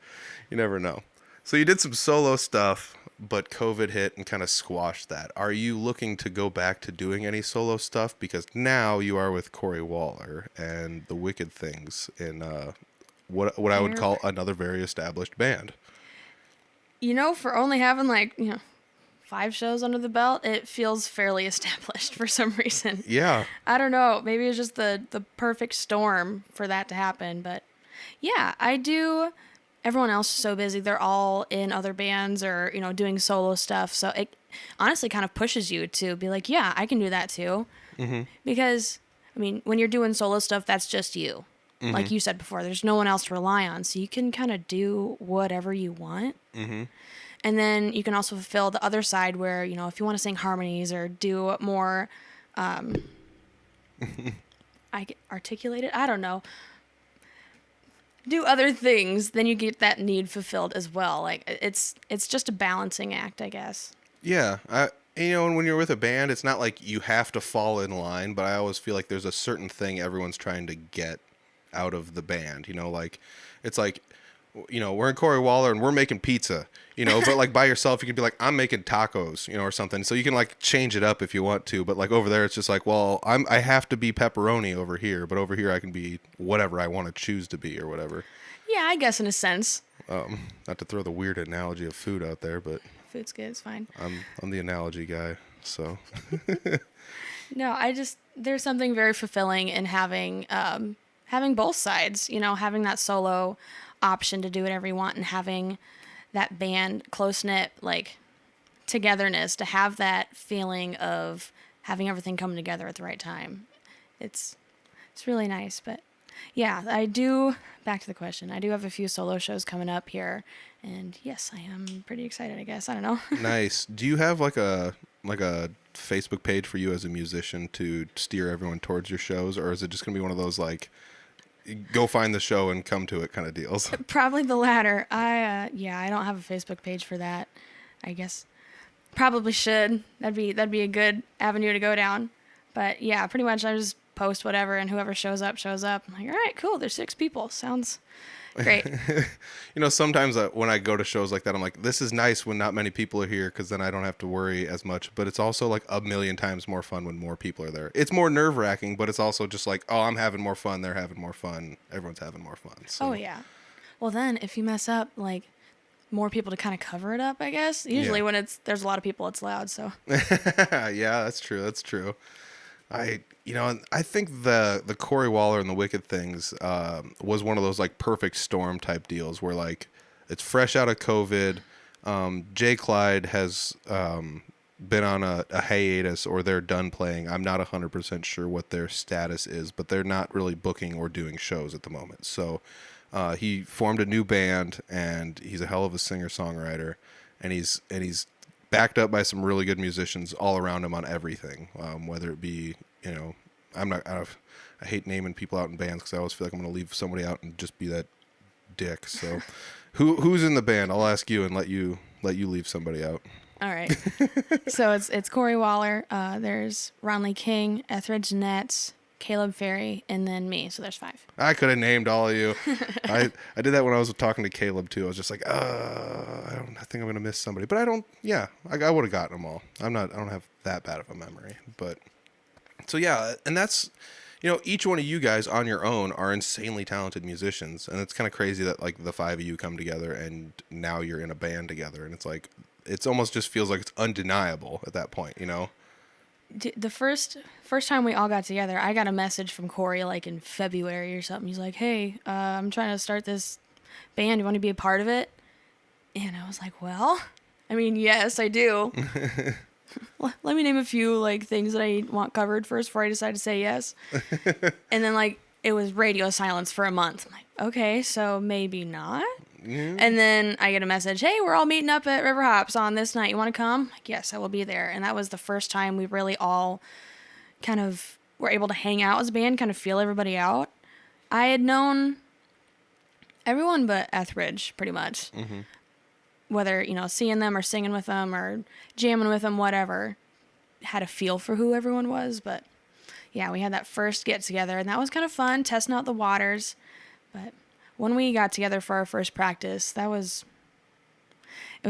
You never know. So you did some solo stuff, but COVID hit and kind of squashed that. Are you looking to go back to doing any solo stuff? Because now you are with Cory Waller and the Wicked Things in what I would call another very established band. For only having 5 shows under the belt, it feels fairly established for some reason. Yeah. I don't know. Maybe it's just the perfect storm for that to happen. But yeah, I do. Everyone else is so busy. They're all in other bands or, doing solo stuff. So it honestly kind of pushes you to be like, yeah, I can do that too. Mm-hmm. Because, when you're doing solo stuff, that's just you. Mm-hmm. Like you said before, there's no one else to rely on. So you can kind of do whatever you want. Mm-hmm. And then you can also fulfill the other side where, if you want to sing harmonies or do more, articulated, I don't know. Do other things, then you get that need fulfilled as well. Like it's just a balancing act, I guess. Yeah. And when you're with a band, it's not like you have to fall in line, but I always feel like there's a certain thing everyone's trying to get out of the band, like it's like, we're in Cory Waller and we're making pizza, but like by yourself, you could be like, I'm making tacos, or something. So you can like change it up if you want to, but like over there, it's just like, well, I have to be pepperoni over here, but over here I can be whatever I want to choose to be or whatever. Yeah, I guess in a sense. Not to throw the weird analogy of food out there, but Food's good, it's fine. I'm the analogy guy, so. No, there's something very fulfilling in having both sides, having that solo option to do whatever you want and having that band close-knit, like, togetherness, to have that feeling of having everything come together at the right time. It's really nice. But yeah, back to the question, I do have a few solo shows coming up here, and yes, I am pretty excited, I guess. I don't know. Nice. Do you have like a Facebook page for you as a musician to steer everyone towards your shows, or is it just gonna be one of those like go find the show and come to it kind of deals? Probably the latter. I don't have a Facebook page for that. I guess probably should. That'd be a good avenue to go down. But yeah, pretty much I just post whatever, and whoever shows up. I'm like, all right, cool. There's 6 people. Sounds great. Sometimes when I go to shows like that, I'm like, this is nice when not many people are here, because then I don't have to worry as much. But it's also like a million times more fun when more people are there. It's more nerve-wracking, but it's also just like, oh, I'm having more fun. They're having more fun. Everyone's having more fun. So. Oh, yeah. Well, then if you mess up, like, more people to kind of cover it up, I guess. Usually when there's a lot of people, it's loud, so. Yeah, that's true. I think the Cory Waller and the Wicked Things was one of those like perfect storm type deals where like it's fresh out of COVID. Jay Clyde has been on a hiatus or they're done playing. I'm not 100% sure what their status is, but they're not really booking or doing shows at the moment. So he formed a new band, and he's a hell of a singer-songwriter, and he's backed up by some really good musicians all around him on everything, whether it be, I hate naming people out in bands because I always feel like I'm going to leave somebody out and just be that dick. So who's in the band? I'll ask you and let you leave somebody out. All right. So it's Cory Waller. There's Ron Lee King, Etheridge Nets, Caleb Ferry, and then me. So there's 5. I could have named all of you. I did that when I was talking to Caleb too. I was just like, I think I'm gonna miss somebody, but I don't. Yeah, I would have gotten them all. I don't have that bad of a memory, but so yeah, and that's, each one of you guys on your own are insanely talented musicians, and it's kind of crazy that like the 5 of you come together and now you're in a band together, and it's like it's almost just feels like it's undeniable at that point, The first time we all got together, I got a message from Cory like in February or something. He's like, "Hey, I'm trying to start this band. You want to be a part of it?" And I was like, "Well, I mean, yes, I do." Let me name a few like things that I want covered first before I decide to say yes. And then like it was radio silence for a month. I'm like, okay, so maybe not. Yeah. And then I get a message, "Hey, we're all meeting up at River Hops on this night. You want to come?" Like, yes, I will be there. And that was the first time we really all kind of were able to hang out as a band, kind of feel everybody out. I had known everyone but Etheridge, pretty much. Mm-hmm. Whether, seeing them or singing with them or jamming with them, whatever. Had a feel for who everyone was. But, yeah, we had that first get-together, and that was kind of fun, testing out the waters. But when we got together for our first practice, it was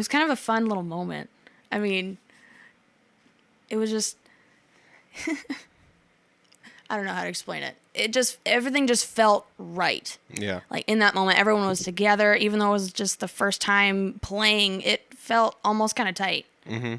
kind of a fun little moment. I mean, it was just, I don't know how to explain it. Everything just felt right. Yeah. Like in that moment, everyone was together, even though it was just the first time playing, it felt almost kind of tight. Mm-hmm.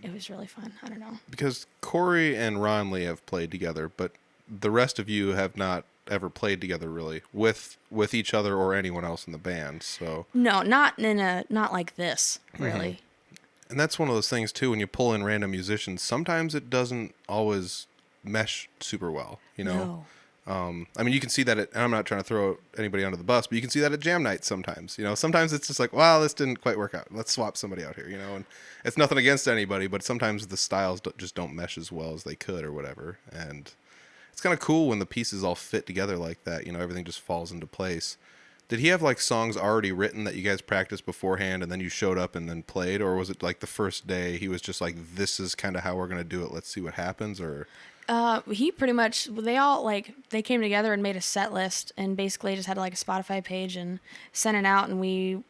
It was really fun. I don't know. Because Cory and Ron Lee have played together, but the rest of you have not ever played together really with each other or anyone else in the band. So no, not like this, really. Mm-hmm. And that's one of those things too, when you pull in random musicians, sometimes it doesn't always mesh super well, No. I mean, you can see that and I'm not trying to throw anybody under the bus, but you can see that at jam nights sometimes. Sometimes it's just like, wow, this didn't quite work out. Let's swap somebody out here, and it's nothing against anybody, but sometimes the styles just don't mesh as well as they could or whatever. And it's kind of cool when the pieces all fit together like that, everything just falls into place. Did he have like songs already written that you guys practiced beforehand and then you showed up and then played? Or was it like the first day he was just like, this is kind of how we're going to do it. Let's see what happens? Or He pretty much, they came together and made a set list and basically just had like a Spotify page and sent it out. And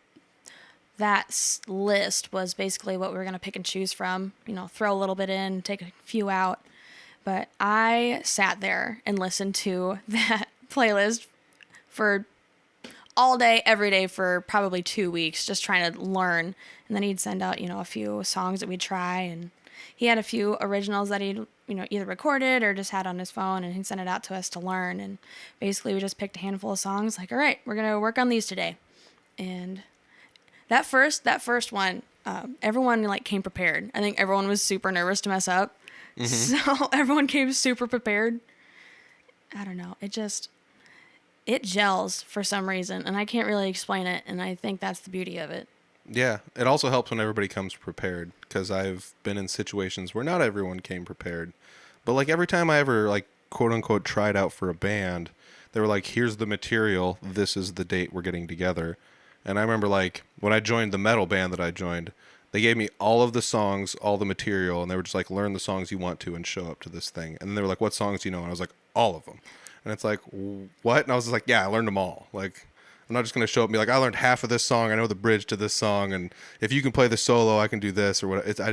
that list was basically what we were going to pick and choose from, throw a little bit in, take a few out. But I sat there and listened to that playlist for all day, every day for probably 2 weeks, just trying to learn. And then he'd send out, a few songs that we'd try. And he had a few originals that he'd, either recorded or just had on his phone, and he'd send it out to us to learn. And basically we just picked a handful of songs, like, all right, we're going to work on these today. And that first one, everyone like came prepared. I think everyone was super nervous to mess up. Mm-hmm. So everyone came super prepared. I don't know. It gels for some reason, and I can't really explain it, and I think that's the beauty of it. Yeah, it also helps when everybody comes prepared, because I've been in situations where not everyone came prepared. But like every time I ever like quote unquote tried out for a band, they were like, here's the material, this is the date we're getting together. And I remember like when I joined the metal band that I joined, they gave me all of the songs, all the material, and they were just like, learn the songs you want to and show up to this thing. And then they were like, what songs do you know? And I was like, all of them. And it's like, what? And I was just like, yeah, I learned them all. Like, I'm not just going to show up and be like, I learned half of this song. I know the bridge to this song. And if you can play the solo, I can do this or what. I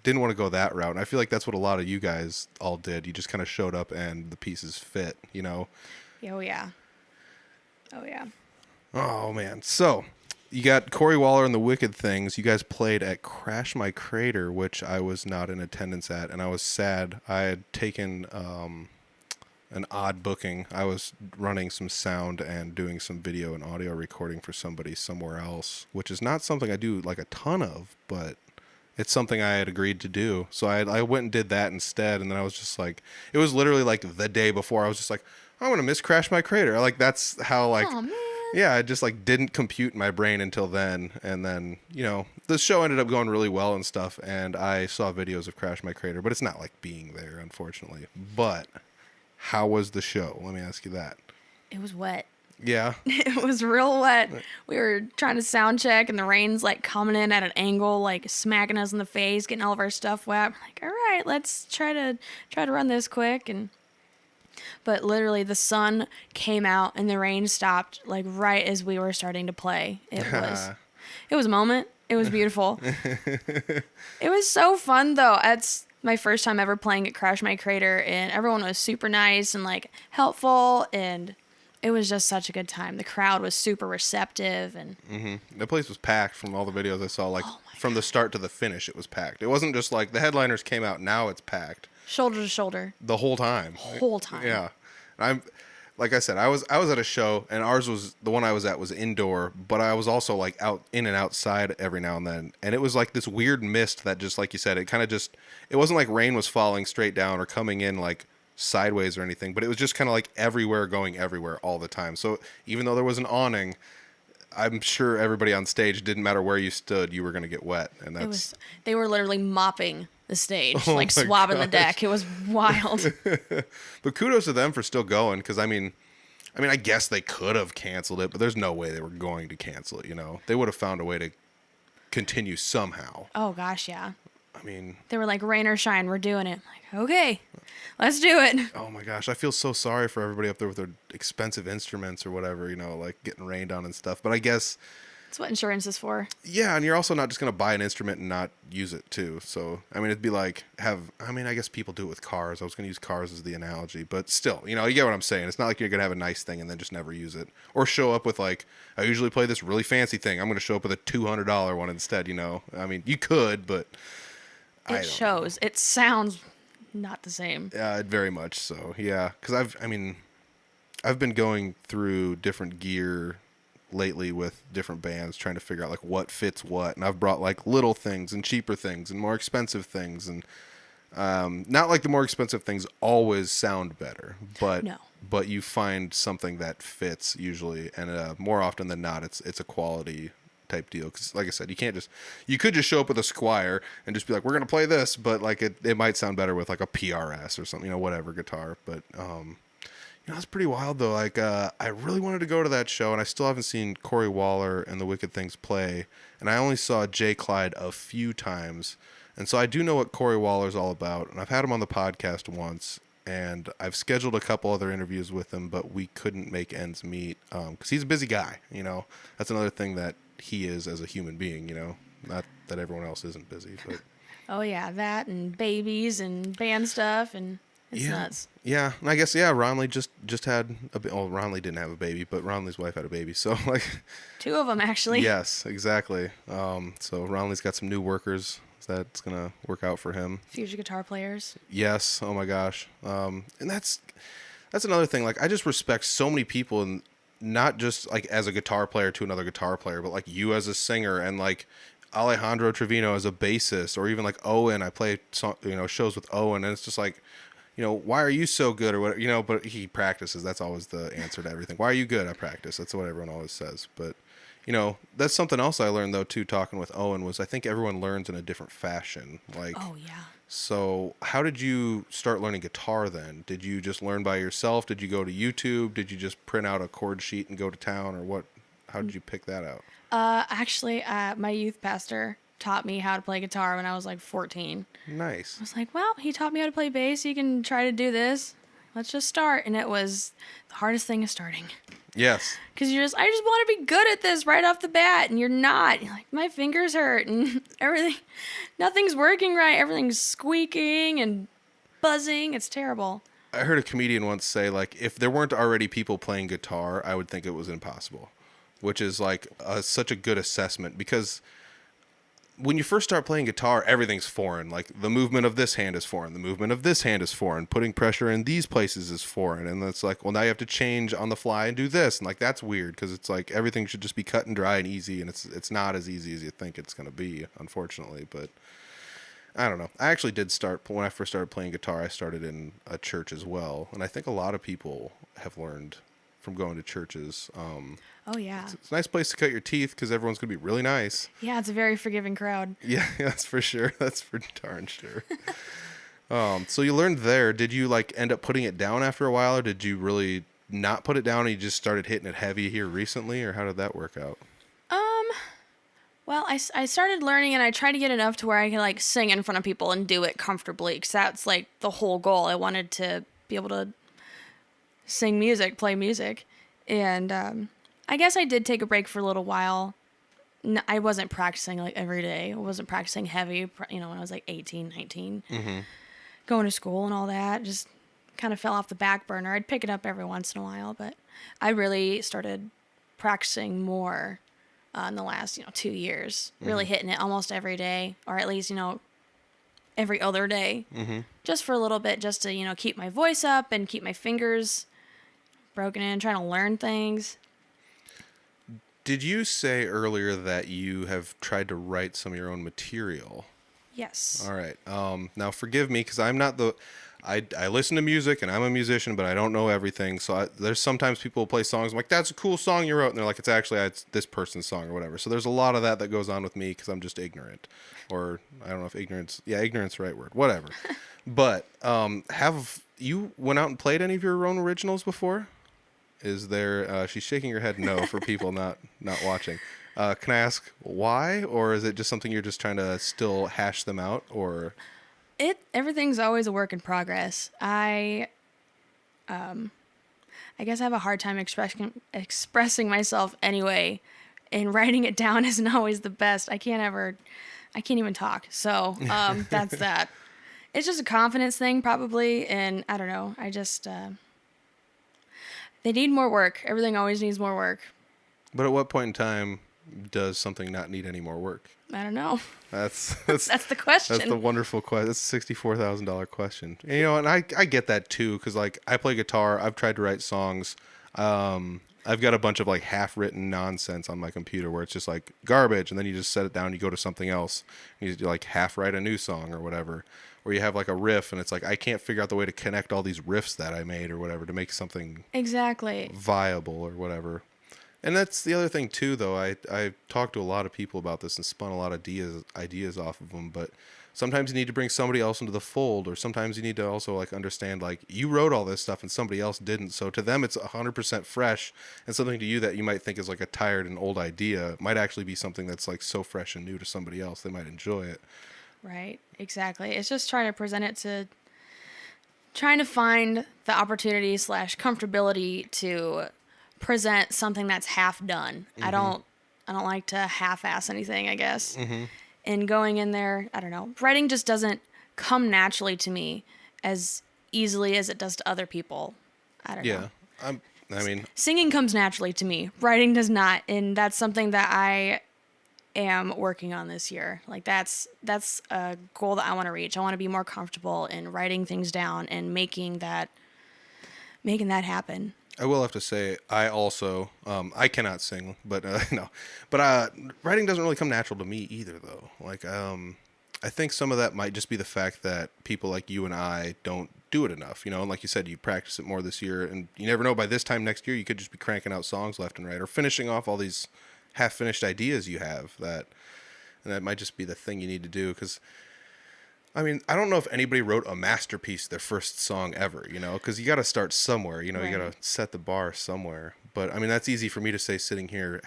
didn't want to go that route. And I feel like that's what a lot of you guys all did. You just kind of showed up and the pieces fit, Oh, yeah. Oh, yeah. Oh, man. So you got Cory Waller and the Wicked Things. You guys played at Crash My Crater, which I was not in attendance at. And I was sad. I had taken an odd booking. I was running some sound and doing some video and audio recording for somebody somewhere else, which is not something I do like a ton of, but It's something I had agreed to do. So I went and did that instead. And then I was just like, it was literally like the day before. I was just like, I'm going to miss Crash My Crater. Like, that's how, like, Oh man. yeah, I just like didn't compute in my brain until then. And then, the show ended up going really well and stuff. And I saw videos of Crash My Crater, but it's not like being there, unfortunately. But how was the show? Let me ask you that. It was wet. Yeah. It was real wet. We were trying to sound check, and the rain's like coming in at an angle, like smacking us in the face, getting all of our stuff wet. We're like, all right, let's try to run this quick. But literally, the sun came out and the rain stopped, like right as we were starting to play. It was a moment. It was beautiful. It was so fun though. It's my first time ever playing at Crash My Crater, and everyone was super nice and like helpful, and it was just such a good time. The crowd was super receptive, and The place was packed from all the videos I saw. Like, Oh my from the start to the finish, it was packed. It wasn't just like the headliners came out, now it's packed. shoulder to shoulder, The whole time. whole time. Yeah. I'm like I said, I was at a show, and ours was the one I was at was indoor, but I was also like out in and outside every now and then. And it was like this weird mist that, just like you said, it kind of just, it wasn't like rain was falling straight down or coming in like sideways or anything, but it was just kind of like everywhere, going everywhere all the time. So even though there was an awning, I'm sure everybody on stage, didn't matter where you stood, you were going to get wet. And that's They were literally mopping the stage, Oh like my swabbing the gosh. deck. It was wild. But kudos to them for still going, because I mean, I guess they could have canceled it, but there's no way they were going to cancel it. They would have found a way to continue somehow. Oh gosh, yeah. I mean, They were like, rain or shine, we're doing it. I'm like, okay, let's do it. oh my gosh, I feel so sorry for everybody up there with their expensive instruments or whatever, like getting rained on and stuff. But I guess, That's what insurance is for. yeah, and you're also not just going to buy an instrument and not use it too. So, it'd be like I guess people do it with cars. I was going to use cars as the analogy, but still, you get what I'm saying. It's not like you're going to have a nice thing and then just never use it. Or show up with like, I usually play this really fancy thing. I'm going to show up with a $200 one instead, you could, but I It don't shows. It sounds not the same. very much so, yeah. Because I've been going through different gear lately with different bands, trying to figure out like what fits what, and I've brought like little things and cheaper things and more expensive things, and not like the more expensive things always sound better, but No. but you find something that fits usually, and more often than not, it's a quality type deal. Because like I said, you could just show up with a Squire and just be like, we're gonna play this, but like it might sound better with like a PRS or something, whatever guitar. But it's pretty wild though. Like I really wanted to go to that show, and I still haven't seen Cory Waller and the Wicked Things play, and I only saw Jay Clyde a few times, and so I do know what Cory Waller's all about, and I've had him on the podcast once, and I've scheduled a couple other interviews with him, but we couldn't make ends meet because he's a busy guy. That's another thing that he is as a human being. Not that everyone else isn't busy, but Oh yeah, that and babies and band stuff, and it's nuts. Yeah, and I guess Ronley just had well, Ronley didn't have a baby, but Ronley's wife had a baby, so like Two of them actually. yes, exactly. So Ronley's got some new workers. So that's gonna work out for him. Future guitar players. Yes. Oh my gosh. And that's another thing. Like, I just respect so many people, and not just like as a guitar player to another guitar player, but like you as a singer, and like Alejandro Trevino as a bassist, or even like Owen. I play shows with Owen, and it's just like, why are you so good, or what, but he practices. That's always the answer to everything. Why are you good? I practice. That's what everyone always says. But that's something else I learned though too, talking with Owen, was I think everyone learns in a different fashion. Like, Oh yeah. so how did you start learning guitar then? Did you just learn by yourself? Did you go to YouTube? Did you just print out a chord sheet and go to town, or what? How did you pick that out? Actually, my youth pastor taught me how to play guitar when I was like 14. Nice. I was like, well, he taught me how to play bass. You can try to do this. Let's just start. And it was the hardest thing is starting. Yes. Because I just want to be good at this right off the bat. And you're not. You're like, my fingers hurt and everything. Nothing's working right. Everything's squeaking and buzzing. It's terrible. I heard a comedian once say, like, if there weren't already people playing guitar, I would think it was impossible, which is like such a good assessment, because when you first start playing guitar, everything's foreign. Like, the movement of this hand is foreign. The movement of this hand is foreign. Putting pressure in these places is foreign. And it's like, well, now you have to change on the fly and do this. And like, that's weird, because it's like everything should just be cut and dry and easy. And it's not as easy as you think it's going to be, unfortunately. But I don't know. I actually did start when I first started playing guitar. I started in a church as well, and I think a lot of people have learned from going to churches. Oh yeah. It's a nice place to cut your teeth because everyone's gonna be really nice. Yeah, it's a very forgiving crowd. Yeah, that's for sure. That's for darn sure. So you learned there. Did you like end up putting it down after a while, or did you really not put it down and you just started hitting it heavy here recently, or how did that work out? Well, I started learning and I tried to get enough to where I can like sing in front of people and do it comfortably because that's like the whole goal. I wanted to be able to sing music, play music. And I guess I did take a break for a little while. I wasn't practicing like every day. I wasn't practicing heavy, when I was like 18, 19. Mm-hmm. Going to school and all that. Just kind of fell off the back burner. I'd pick it up every once in a while, but I really started practicing more in the last 2 years, really hitting it almost every day, or at least every other day, just for a little bit, just to keep my voice up and keep my fingers broken in, trying to learn things. Did you say earlier that you have tried to write some of your own material? Yes. All right. Now forgive me because I'm not I listen to music and I'm a musician, but I don't know everything. So there's sometimes people play songs. I'm like, that's a cool song you wrote. And they're like, it's this person's song or whatever. So there's a lot of that goes on with me because I'm just ignorant. Or I don't know if ignorance is the right word. Whatever. But have you went out and played any of your own originals before? Is there, she's shaking her head no for people not watching. Can I ask why? Or is it just something you're just trying to still hash them out? Or... Everything's always a work in progress. I guess I have a hard time expressing myself anyway, and writing it down isn't always the best. I can't even talk. So, that's that. It's just a confidence thing probably, and I don't know. I just, they need more work. Everything always needs more work. But at what point in time does something not need any more work? I don't know. That's the question. That's the wonderful question. That's a $64,000 question. And, and I get that too, because like I play guitar. I've tried to write songs. I've got a bunch of like half-written nonsense on my computer where it's just like garbage, and then you just set it down, and you go to something else, and you like half write a new song or whatever. Or you have like a riff, and it's like I can't figure out the way to connect all these riffs that I made or whatever to make something exactly viable or whatever. And that's the other thing too, though. I talked to a lot of people about this and spun a lot of ideas off of them. But sometimes you need to bring somebody else into the fold, or sometimes you need to also like understand like you wrote all this stuff and somebody else didn't. So to them, it's 100% fresh, and something to you that you might think is like a tired and old idea might actually be something that's like so fresh and new to somebody else. They might enjoy it. Right. Exactly. It's just trying to find the opportunity / comfortability to present something that's half done. Mm-hmm. I don't like to half-ass anything, I guess. Mm-hmm. And going in there, I don't know. Writing just doesn't come naturally to me as easily as it does to other people. I don't know. Yeah. Singing comes naturally to me. Writing does not, and that's something that I am working on this year. Like that's a goal that I want to reach. I want to be more comfortable in writing things down and making that happen. I will have to say, I also, I cannot sing, but no. But writing doesn't really come natural to me either, though. Like, I think some of that might just be the fact that people like you and I don't do it enough, And like you said, you practice it more this year, and you never know, by this time next year, you could just be cranking out songs left and right, or finishing off all these half-finished ideas you have, and that might just be the thing you need to do, because... I don't know if anybody wrote a masterpiece their first song ever, because you got to start somewhere, right. You got to set the bar somewhere. But that's easy for me to say sitting here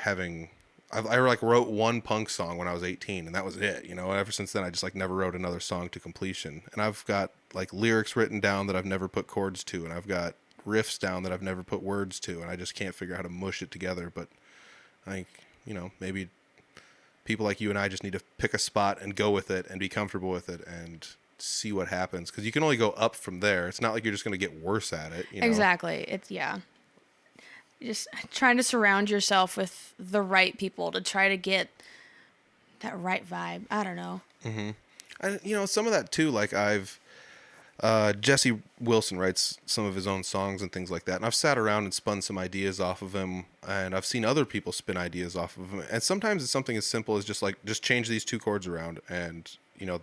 I wrote one punk song when I was 18, and that was it, Ever since then, I just never wrote another song to completion. And I've got lyrics written down that I've never put chords to, and I've got riffs down that I've never put words to, and I just can't figure out how to mush it together. But I think, maybe people like you and I just need to pick a spot and go with it and be comfortable with it and see what happens. Because you can only go up from there. It's not like you're just going to get worse at it. Exactly. It's, yeah. Just trying to surround yourself with the right people to try to get that right vibe. I don't know. Mm-hmm. And, some of that too, Jesse Wilson writes some of his own songs and things like that. And I've sat around and spun some ideas off of him, and I've seen other people spin ideas off of him. And sometimes it's something as simple as just change these two chords around, and,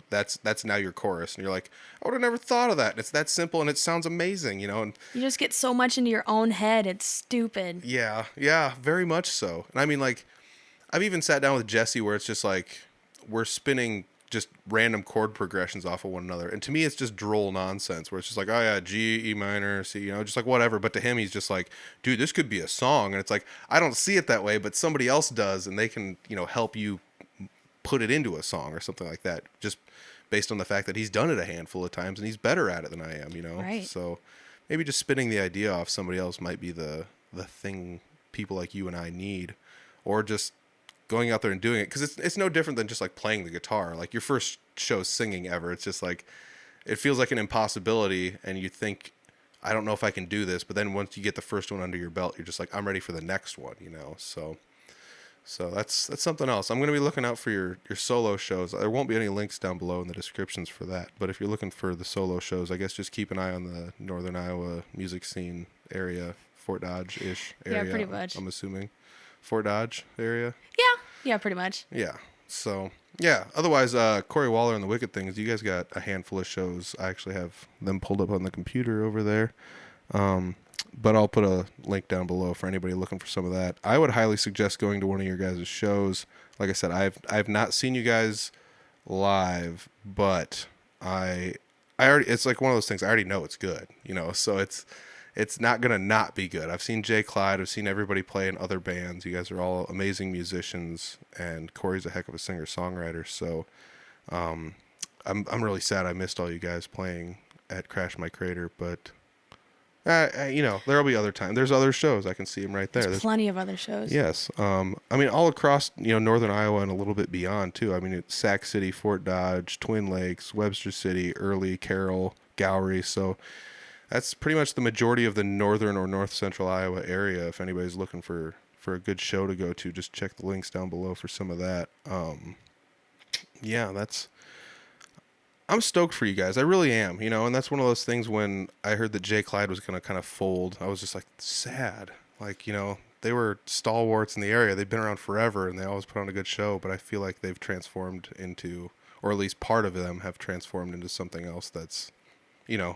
that's now your chorus, and you're like, I would have never thought of that. And it's that simple, and it sounds amazing, and You just get so much into your own head. It's stupid. yeah, very much so. And I mean, like, I've even sat down with Jesse where it's just like we're spinning just random chord progressions off of one another, and to me it's just droll nonsense where it's just like, oh yeah, G, E minor, C, just like whatever. But to him, he's just like, dude, this could be a song. And it's like, I don't see it that way, but somebody else does, and they can help you put it into a song or something like that, just based on the fact that he's done it a handful of times and he's better at it than I am. Right. So maybe just spinning the idea off somebody else might be the thing people like you and I need, or just going out there and doing it, because it's no different than just like playing the guitar. Like your first show singing ever, it's just like it feels like an impossibility, and you think, I don't know if I can do this, but then once you get the first one under your belt, you're just like, I'm ready for the next one. So that's something else. I'm going to be looking out for your solo shows. There won't be any links down below in the descriptions for that, but if you're looking for the solo shows, I guess just keep an eye on the Northern Iowa music scene area, Fort Dodge-ish area. Yeah, pretty much. I'm assuming Fort Dodge area. Yeah, pretty much. Yeah. So, yeah. Otherwise, Cory Waller and the Wicked Things, you guys got a handful of shows. I actually have them pulled up on the computer over there. But I'll put a link down below for anybody looking for some of that. I would highly suggest going to one of your guys' shows. Like I said, I've not seen you guys live, but I already, it's like one of those things, I already know it's good, so it's not going to not be good. I've seen Jay Clyde. I've seen everybody play in other bands. You guys are all amazing musicians, and Cory's a heck of a singer-songwriter. So I'm really sad I missed all you guys playing at Crash My Crater, but there'll be other time. There's other shows. I can see them right there. There's plenty of other shows. Yes. I mean, all across, Northern Iowa and a little bit beyond too. I mean, it's Sac City, Fort Dodge, Twin Lakes, Webster City, Early, Carroll, Gowrie. So that's pretty much the majority of the northern or north central Iowa area. If anybody's looking for a good show to go to, just check the links down below for some of that. I'm stoked for you guys. I really am, and that's one of those things when I heard that Jay Clyde was going to kind of fold, I was just like sad. Like, they were stalwarts in the area. They've been around forever and they always put on a good show, but I feel like they've transformed into, or at least part of them have transformed into something else that's, a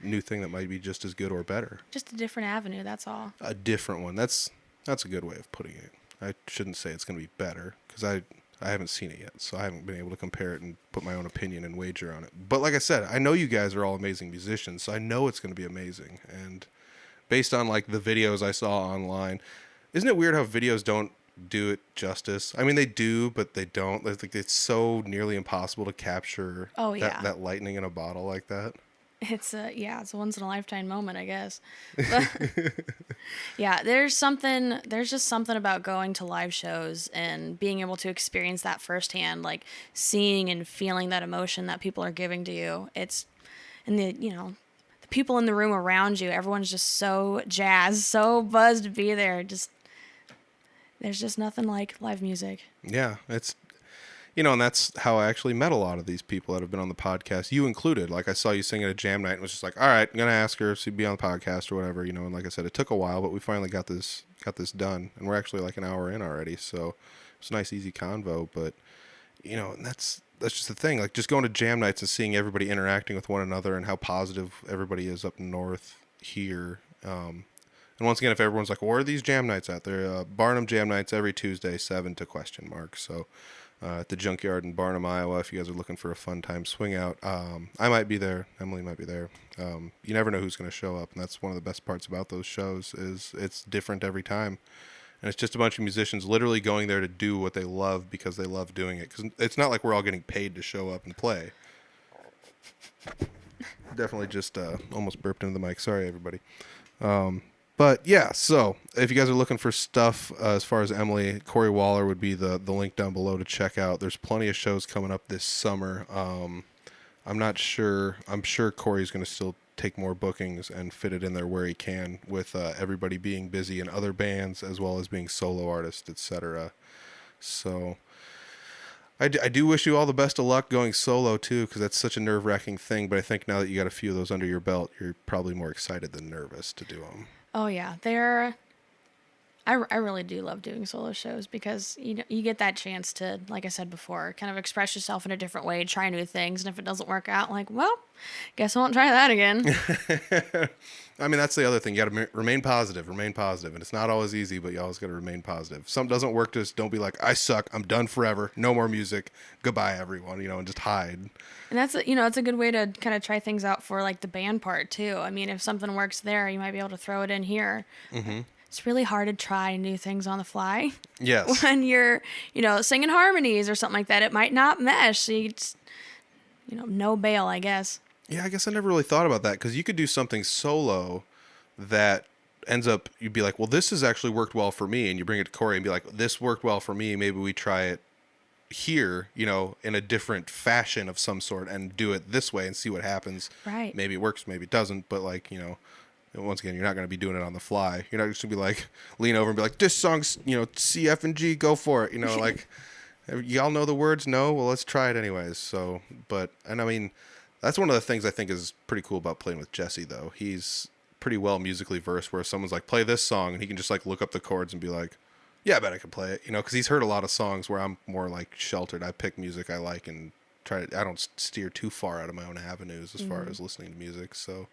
new thing that might be just as good or better. Just a different avenue, that's all. A different one. That's a good way of putting it. I shouldn't say it's going to be better, because I haven't seen it yet, so I haven't been able to compare it and put my own opinion and wager on it. But like I said, I know you guys are all amazing musicians, so I know it's going to be amazing. And based on like the videos I saw online, isn't it weird how videos don't do it justice? I mean, they do, but they don't. It's so nearly impossible to capture that lightning in a bottle like that. It's a once in a lifetime moment, I guess. But, yeah, there's just something about going to live shows and being able to experience that firsthand, like seeing and feeling that emotion that people are giving to you. And the people in the room around you, everyone's just so jazzed, so buzzed to be there. There's just nothing like live music. Yeah, it's and that's how I actually met a lot of these people that have been on the podcast, you included. Like, I saw you sing at a jam night and was just like, all right, I'm going to ask her if she'd be on the podcast or whatever, and like I said, it took a while, but we finally got this done, and we're actually like an hour in already, so it's a nice, easy convo, but, and that's just the thing, like, just going to jam nights and seeing everybody interacting with one another and how positive everybody is up north here. And once again, if everyone's like, where are these jam nights at? They're Barnum jam nights every Tuesday, 7 to ? So at the Junkyard in Barnum, Iowa, if you guys are looking for a fun time, swing out. I might be there. Emily might be there. You never know who's going to show up, and that's one of the best parts about those shows is it's different every time. And it's just a bunch of musicians literally going there to do what they love because they love doing it. Because it's not like we're all getting paid to show up and play. Definitely just almost burped into the mic. Sorry, everybody. But yeah, so if you guys are looking for stuff as far as Emilee, Cory Waller would be the link down below to check out. There's plenty of shows coming up this summer. I'm not sure. I'm sure Cory's going to still take more bookings and fit it in there where he can, with everybody being busy in other bands as well as being solo artists, etc. So I do wish you all the best of luck going solo too, because that's such a nerve-wracking thing. But I think now that you got a few of those under your belt, you're probably more excited than nervous to do them. Oh yeah, I really do love doing solo shows because you get that chance to, like I said before, kind of express yourself in a different way, try new things, and if it doesn't work out, like, well, guess I won't try that again. I mean, that's the other thing. You got to remain positive, and it's not always easy, but you always got to remain positive. If something doesn't work, just don't be like, I suck, I'm done forever, no more music, goodbye, everyone, and just hide. And that's it's a good way to kind of try things out for like the band part too. I mean, if something works there, you might be able to throw it in here. Mm-hmm. It's really hard to try new things on the fly. Yes. When you're, singing harmonies or something like that, it might not mesh. So you just, no bail, I guess. Yeah, I guess I never really thought about that because you could do something solo that ends up, you'd be like, well, this has actually worked well for me. And you bring it to Cory and be like, this worked well for me. Maybe we try it here, in a different fashion of some sort and do it this way and see what happens. Right. Maybe it works, maybe it doesn't. But like, once again, you're not going to be doing it on the fly. You're not just going to be like, lean over and be like, this song's, C, F, and G, go for it. Like, y'all know the words? No? Well, let's try it anyways. So, and I mean, that's one of the things I think is pretty cool about playing with Jesse, though. He's pretty well musically versed where someone's like, play this song, and he can just like look up the chords and be like, yeah, I bet I can play it. Because he's heard a lot of songs where I'm more like sheltered. I pick music I like and I don't steer too far out of my own avenues as far as listening to music. So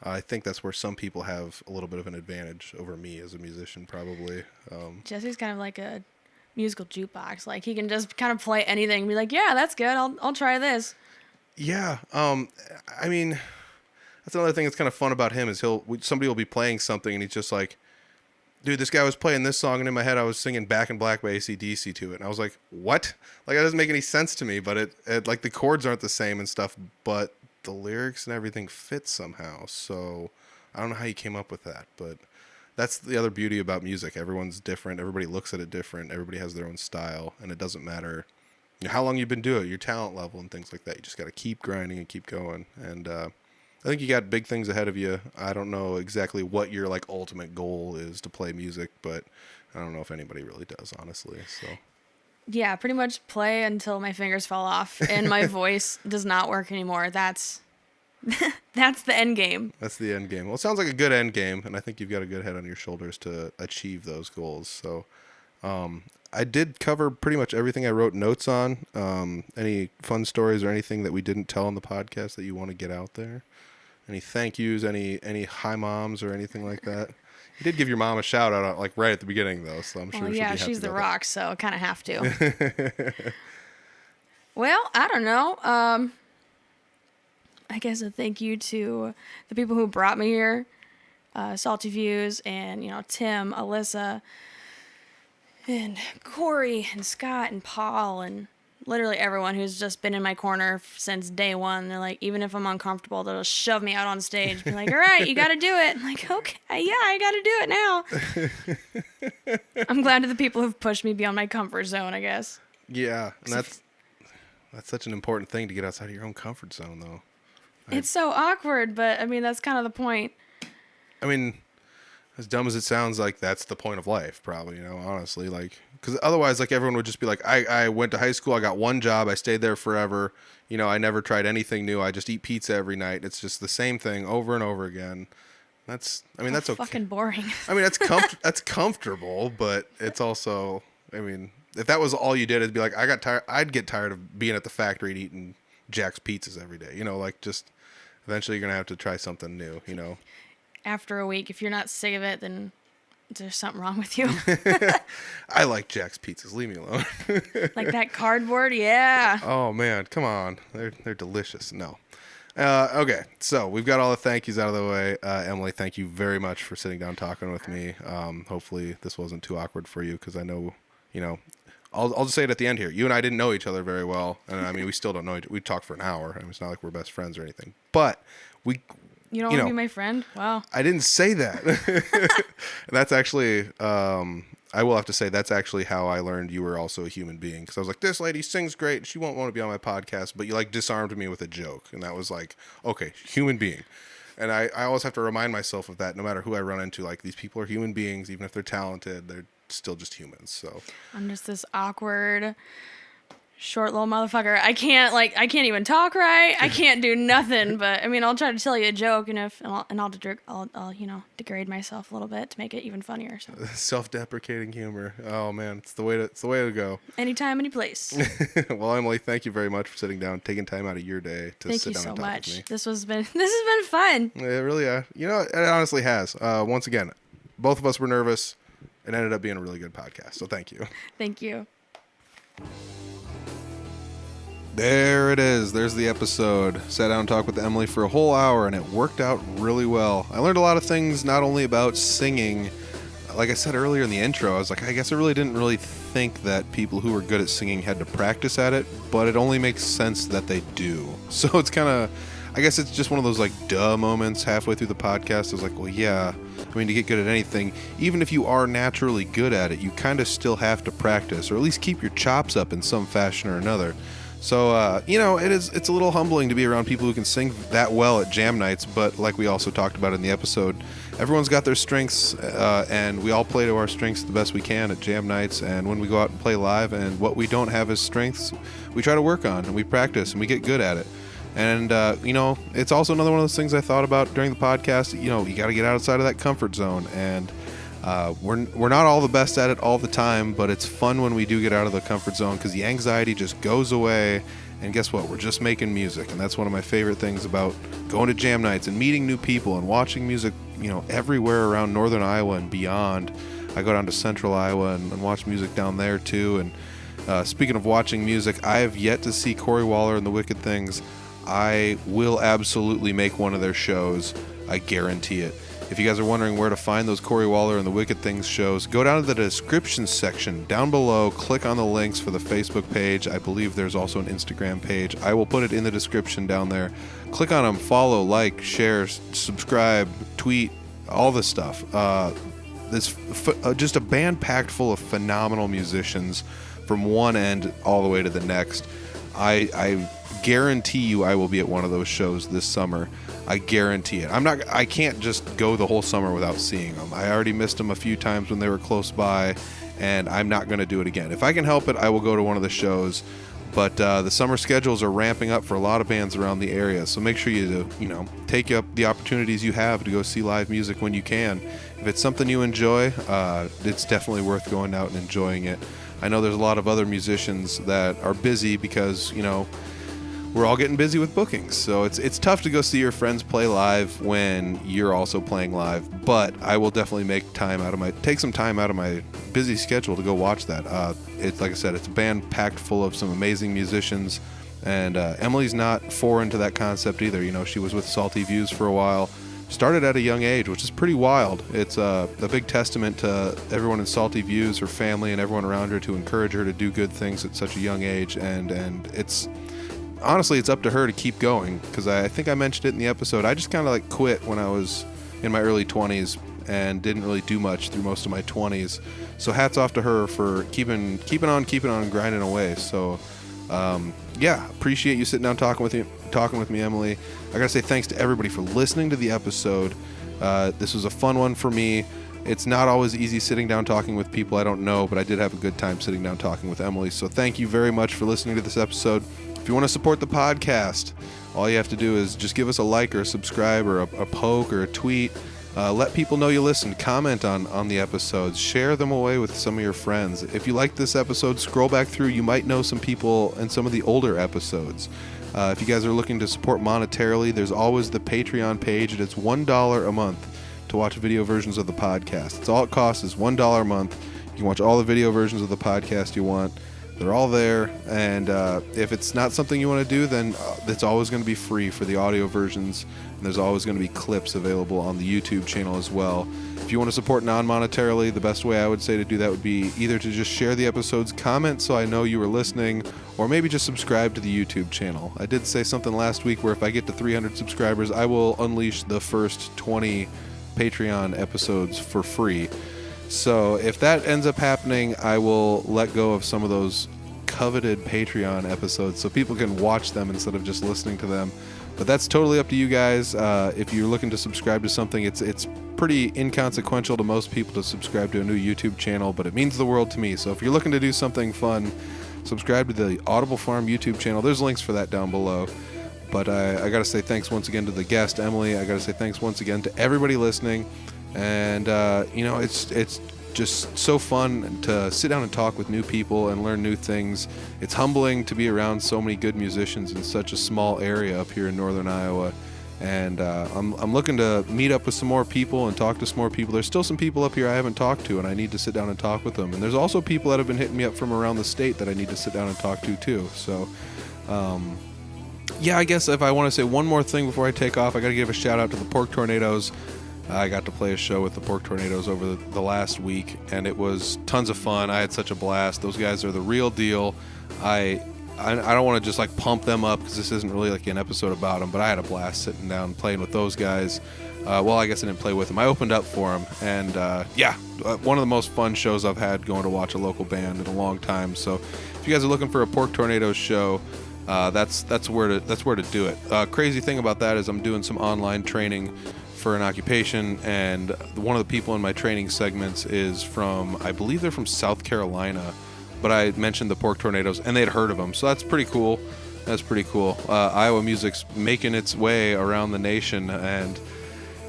I think that's where some people have a little bit of an advantage over me as a musician, probably. Jesse's kind of like a musical jukebox. Like he can just kind of play anything and be like, yeah, that's good. I'll try this. Yeah. I mean, that's another thing that's kind of fun about him is somebody will be playing something and he's just like, dude, this guy was playing this song and in my head I was singing Back in Black by AC/DC to it. And I was like, what? Like, that doesn't make any sense to me, but it like the chords aren't the same and stuff, but the lyrics and everything fit somehow. So I don't know how you came up with that, but that's the other beauty about music. Everyone's different. Everybody looks at it different. Everybody has their own style, and it doesn't matter how long you've been doing it, your talent level and things like that. You just got to keep grinding and keep going. And I think you got big things ahead of you. I don't know exactly what your like ultimate goal is to play music, but I don't know if anybody really does, honestly. So yeah, pretty much play until my fingers fall off and my voice does not work anymore. That's the end game. That's the end game. Well, it sounds like a good end game, and I think you've got a good head on your shoulders to achieve those goals. So I did cover pretty much everything I wrote notes on. Any fun stories or anything that we didn't tell on the podcast that you want to get out there? Any thank yous, any hi moms or anything like that? You did give your mom a shout out like right at the beginning though, so I'm sure she'll be happy she's the about rock, so I kind of have to. Well, I don't know. I guess a thank you to the people who brought me here, Salty Views, and Tim, Alyssa, and Cory, and Scott, and Paul, and literally everyone who's just been in my corner since day one. They're like, even if I'm uncomfortable, they'll shove me out on stage. Be like, all right, you got to do it. I'm like, okay, yeah, I got to do it now. I'm glad to the people who've pushed me beyond my comfort zone, I guess. Yeah, and that's such an important thing to get outside of your own comfort zone, though. It's so awkward, but I mean, that's kind of the point. I mean, as dumb as it sounds, like that's the point of life, probably, honestly, like, because otherwise, like, everyone would just be like, I went to high school, I got one job, I stayed there forever, I never tried anything new, I just eat pizza every night, it's just the same thing over and over again. That's okay. Fucking boring. I mean, that's comfortable, but it's also, I mean, if that was all you did, it'd be like, I'd get tired of being at the factory and eating Jack's pizzas every day, like, just eventually you're going to have to try something new, After a week, if you're not sick of it, then there's something wrong with you. I like Jack's pizzas. Leave me alone. Like that cardboard? Yeah. Oh, man. Come on. They're delicious. No. Okay. So we've got all the thank yous out of the way. Emilee, thank you very much for sitting down talking with me. Hopefully this wasn't too awkward for you because I know, I'll just say it at the end here. You and I didn't know each other very well. And I mean, we still don't know each other. We talked for an hour. I mean, it's not like we're best friends or anything. But You don't want to be my friend? Wow. I didn't say that. That's actually, I will have to say, that's actually how I learned you were also a human being. Because I was like, this lady sings great. She won't want to be on my podcast. But you, like, disarmed me with a joke. And that was like, okay, human being. And I always have to remind myself of that no matter who I run into. Like, these people are human beings. Even if they're talented, they're still just humans. So I'm just this awkward, short little motherfucker. I can't even talk right. I can't do nothing. But I mean, I'll try to tell you a joke, and I'll degrade myself a little bit to make it even funnier. So. Self-deprecating humor. Oh man, it's the way to go. Anytime, any place. Well, Emily, thank you very much for sitting down, taking time out of your day to Thank sit you down so and talk much. with me. This has been fun. It really, it honestly has. Once again, both of us were nervous. It ended up being a really good podcast. So thank you. Thank you. There it is. There's the episode. Sat down and talked with Emily for a whole hour, and it worked out really well. I learned a lot of things, not only about singing. Like I said earlier in the intro, I was like, I guess I really didn't really think that people who were good at singing had to practice at it, but it only makes sense that they do. So it's kind of, I guess it's just one of those like duh moments halfway through the podcast. I was like, well, yeah. I mean, to get good at anything, even if you are naturally good at it, you kind of still have to practice, or at least keep your chops up in some fashion or another. So, it's a little humbling to be around people who can sing that well at jam nights, but like we also talked about in the episode, everyone's got their strengths, and we all play to our strengths the best we can at jam nights, and when we go out and play live, and what we don't have as strengths, we try to work on, and we practice, and we get good at it. And, it's also another one of those things I thought about during the podcast. You got to get outside of that comfort zone. And we're not all the best at it all the time, but it's fun when we do get out of the comfort zone because the anxiety just goes away. And guess what? We're just making music. And that's one of my favorite things about going to jam nights and meeting new people and watching music, everywhere around northern Iowa and beyond. I go down to central Iowa and watch music down there, too. And speaking of watching music, I have yet to see Cory Waller and the Wicked Things. I will absolutely make one of their shows. I guarantee it. If you guys are wondering where to find those Cory Waller and the Wicked Things shows, go down to the description section down below, click on the links for the Facebook page. I believe there's also an Instagram page. I will put it in the description down there. Click on them, follow, like, share, subscribe, tweet, all the stuff. Just a band packed full of phenomenal musicians from one end all the way to the next. I guarantee you I will be at one of those shows this summer. I guarantee it. I can't just go the whole summer without seeing them. I already missed them a few times when they were close by, and I'm not going to do it again. If I can help it, I will go to one of the shows. But the summer schedules are ramping up for a lot of bands around the area, so make sure you take up the opportunities you have to go see live music when you can. If it's something you enjoy, it's definitely worth going out and enjoying it. I know there's a lot of other musicians that are busy because, we're all getting busy with bookings. So it's tough to go see your friends play live when you're also playing live. But I will definitely take some time out of my busy schedule to go watch that. It's like I said, it's a band packed full of some amazing musicians. And Emilee's not foreign to that concept either. She was with Salty Views for a while. Started at a young age, which is pretty wild. It's a big testament to everyone in Salty Views, her family, and everyone around her to encourage her to do good things at such a young age. And it's honestly, it's up to her to keep going, because I think I mentioned it in the episode. I just kind of quit when I was in my early 20s and didn't really do much through most of my 20s. So hats off to her for keeping on, grinding away. So appreciate you sitting down talking with me, Emily. I gotta say thanks to everybody for listening to the episode. This was a fun one for me. It's not always easy sitting down talking with people I don't know, but I did have a good time sitting down talking with Emily. So thank you very much for listening to this episode. If you want to support the podcast, all you have to do is just give us a like or a subscribe or a poke or a tweet. Let people know you listened. Comment on the episodes. Share them away with some of your friends. If you like this episode, scroll back through. You might know some people in some of the older episodes. If you guys are looking to support monetarily, there's always the Patreon page, and it's $1 a month to watch video versions of the podcast. It's all it costs is $1 a month. You can watch all the video versions of the podcast you want. They're all there, and if it's not something you want to do, then it's always going to be free for the audio versions, and there's always going to be clips available on the YouTube channel as well. If you want to support non-monetarily, the best way I would say to do that would be either to just share the episodes, comment so I know you were listening, or maybe just subscribe to the YouTube channel. I did say something last week where if I get to 300 subscribers, I will unleash the first 20 Patreon episodes for free. So if that ends up happening, I will let go of some of those coveted Patreon episodes so people can watch them instead of just listening to them. But that's totally up to you guys. If you're looking to subscribe to something, it's pretty inconsequential to most people to subscribe to a new YouTube channel, but it means the world to me. So if you're looking to do something fun, Subscribe to the Audible Farm YouTube channel. There's links for that down below. But I got to say thanks once again to the guest, Emilee. I got to say thanks once again to everybody listening. And, it's just so fun to sit down and talk with new people and learn new things. It's humbling to be around so many good musicians in such a small area up here in northern Iowa. And I'm looking to meet up with some more people and talk to some more people. There's still some people up here I haven't talked to, and I need to sit down and talk with them. And there's also people that have been hitting me up from around the state that I need to sit down and talk to too. So, I guess if I want to say one more thing before I take off, I got to give a shout out to the Pork Tornadoes. I got to play a show with the Pork Tornadoes over the last week, and it was tons of fun. I had such a blast. Those guys are the real deal. I don't want to just like pump them up because this isn't really like an episode about them, but I had a blast sitting down and playing with those guys. Well, I guess I didn't play with them. I opened up for them, and one of the most fun shows I've had going to watch a local band in a long time. So if you guys are looking for a Pork Tornadoes show, that's where to do it. Crazy thing about that is I'm doing some online training for an occupation, and one of the people in my training segments is from, I believe they're from South Carolina, but I mentioned the Pork Tornadoes and they'd heard of them, so that's pretty cool. Iowa music's making its way around the nation, and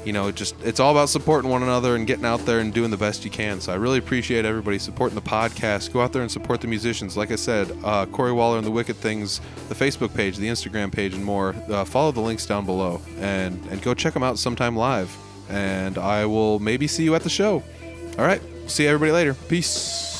it's all about supporting one another and getting out there and doing the best you can. So I really appreciate everybody supporting the podcast. Go out there and support the musicians. Like I said, Cory Waller and the Wicked Things, the Facebook page, the Instagram page, and more. Follow the links down below and go check them out sometime live. And I will maybe see you at the show. All right. See everybody later. Peace.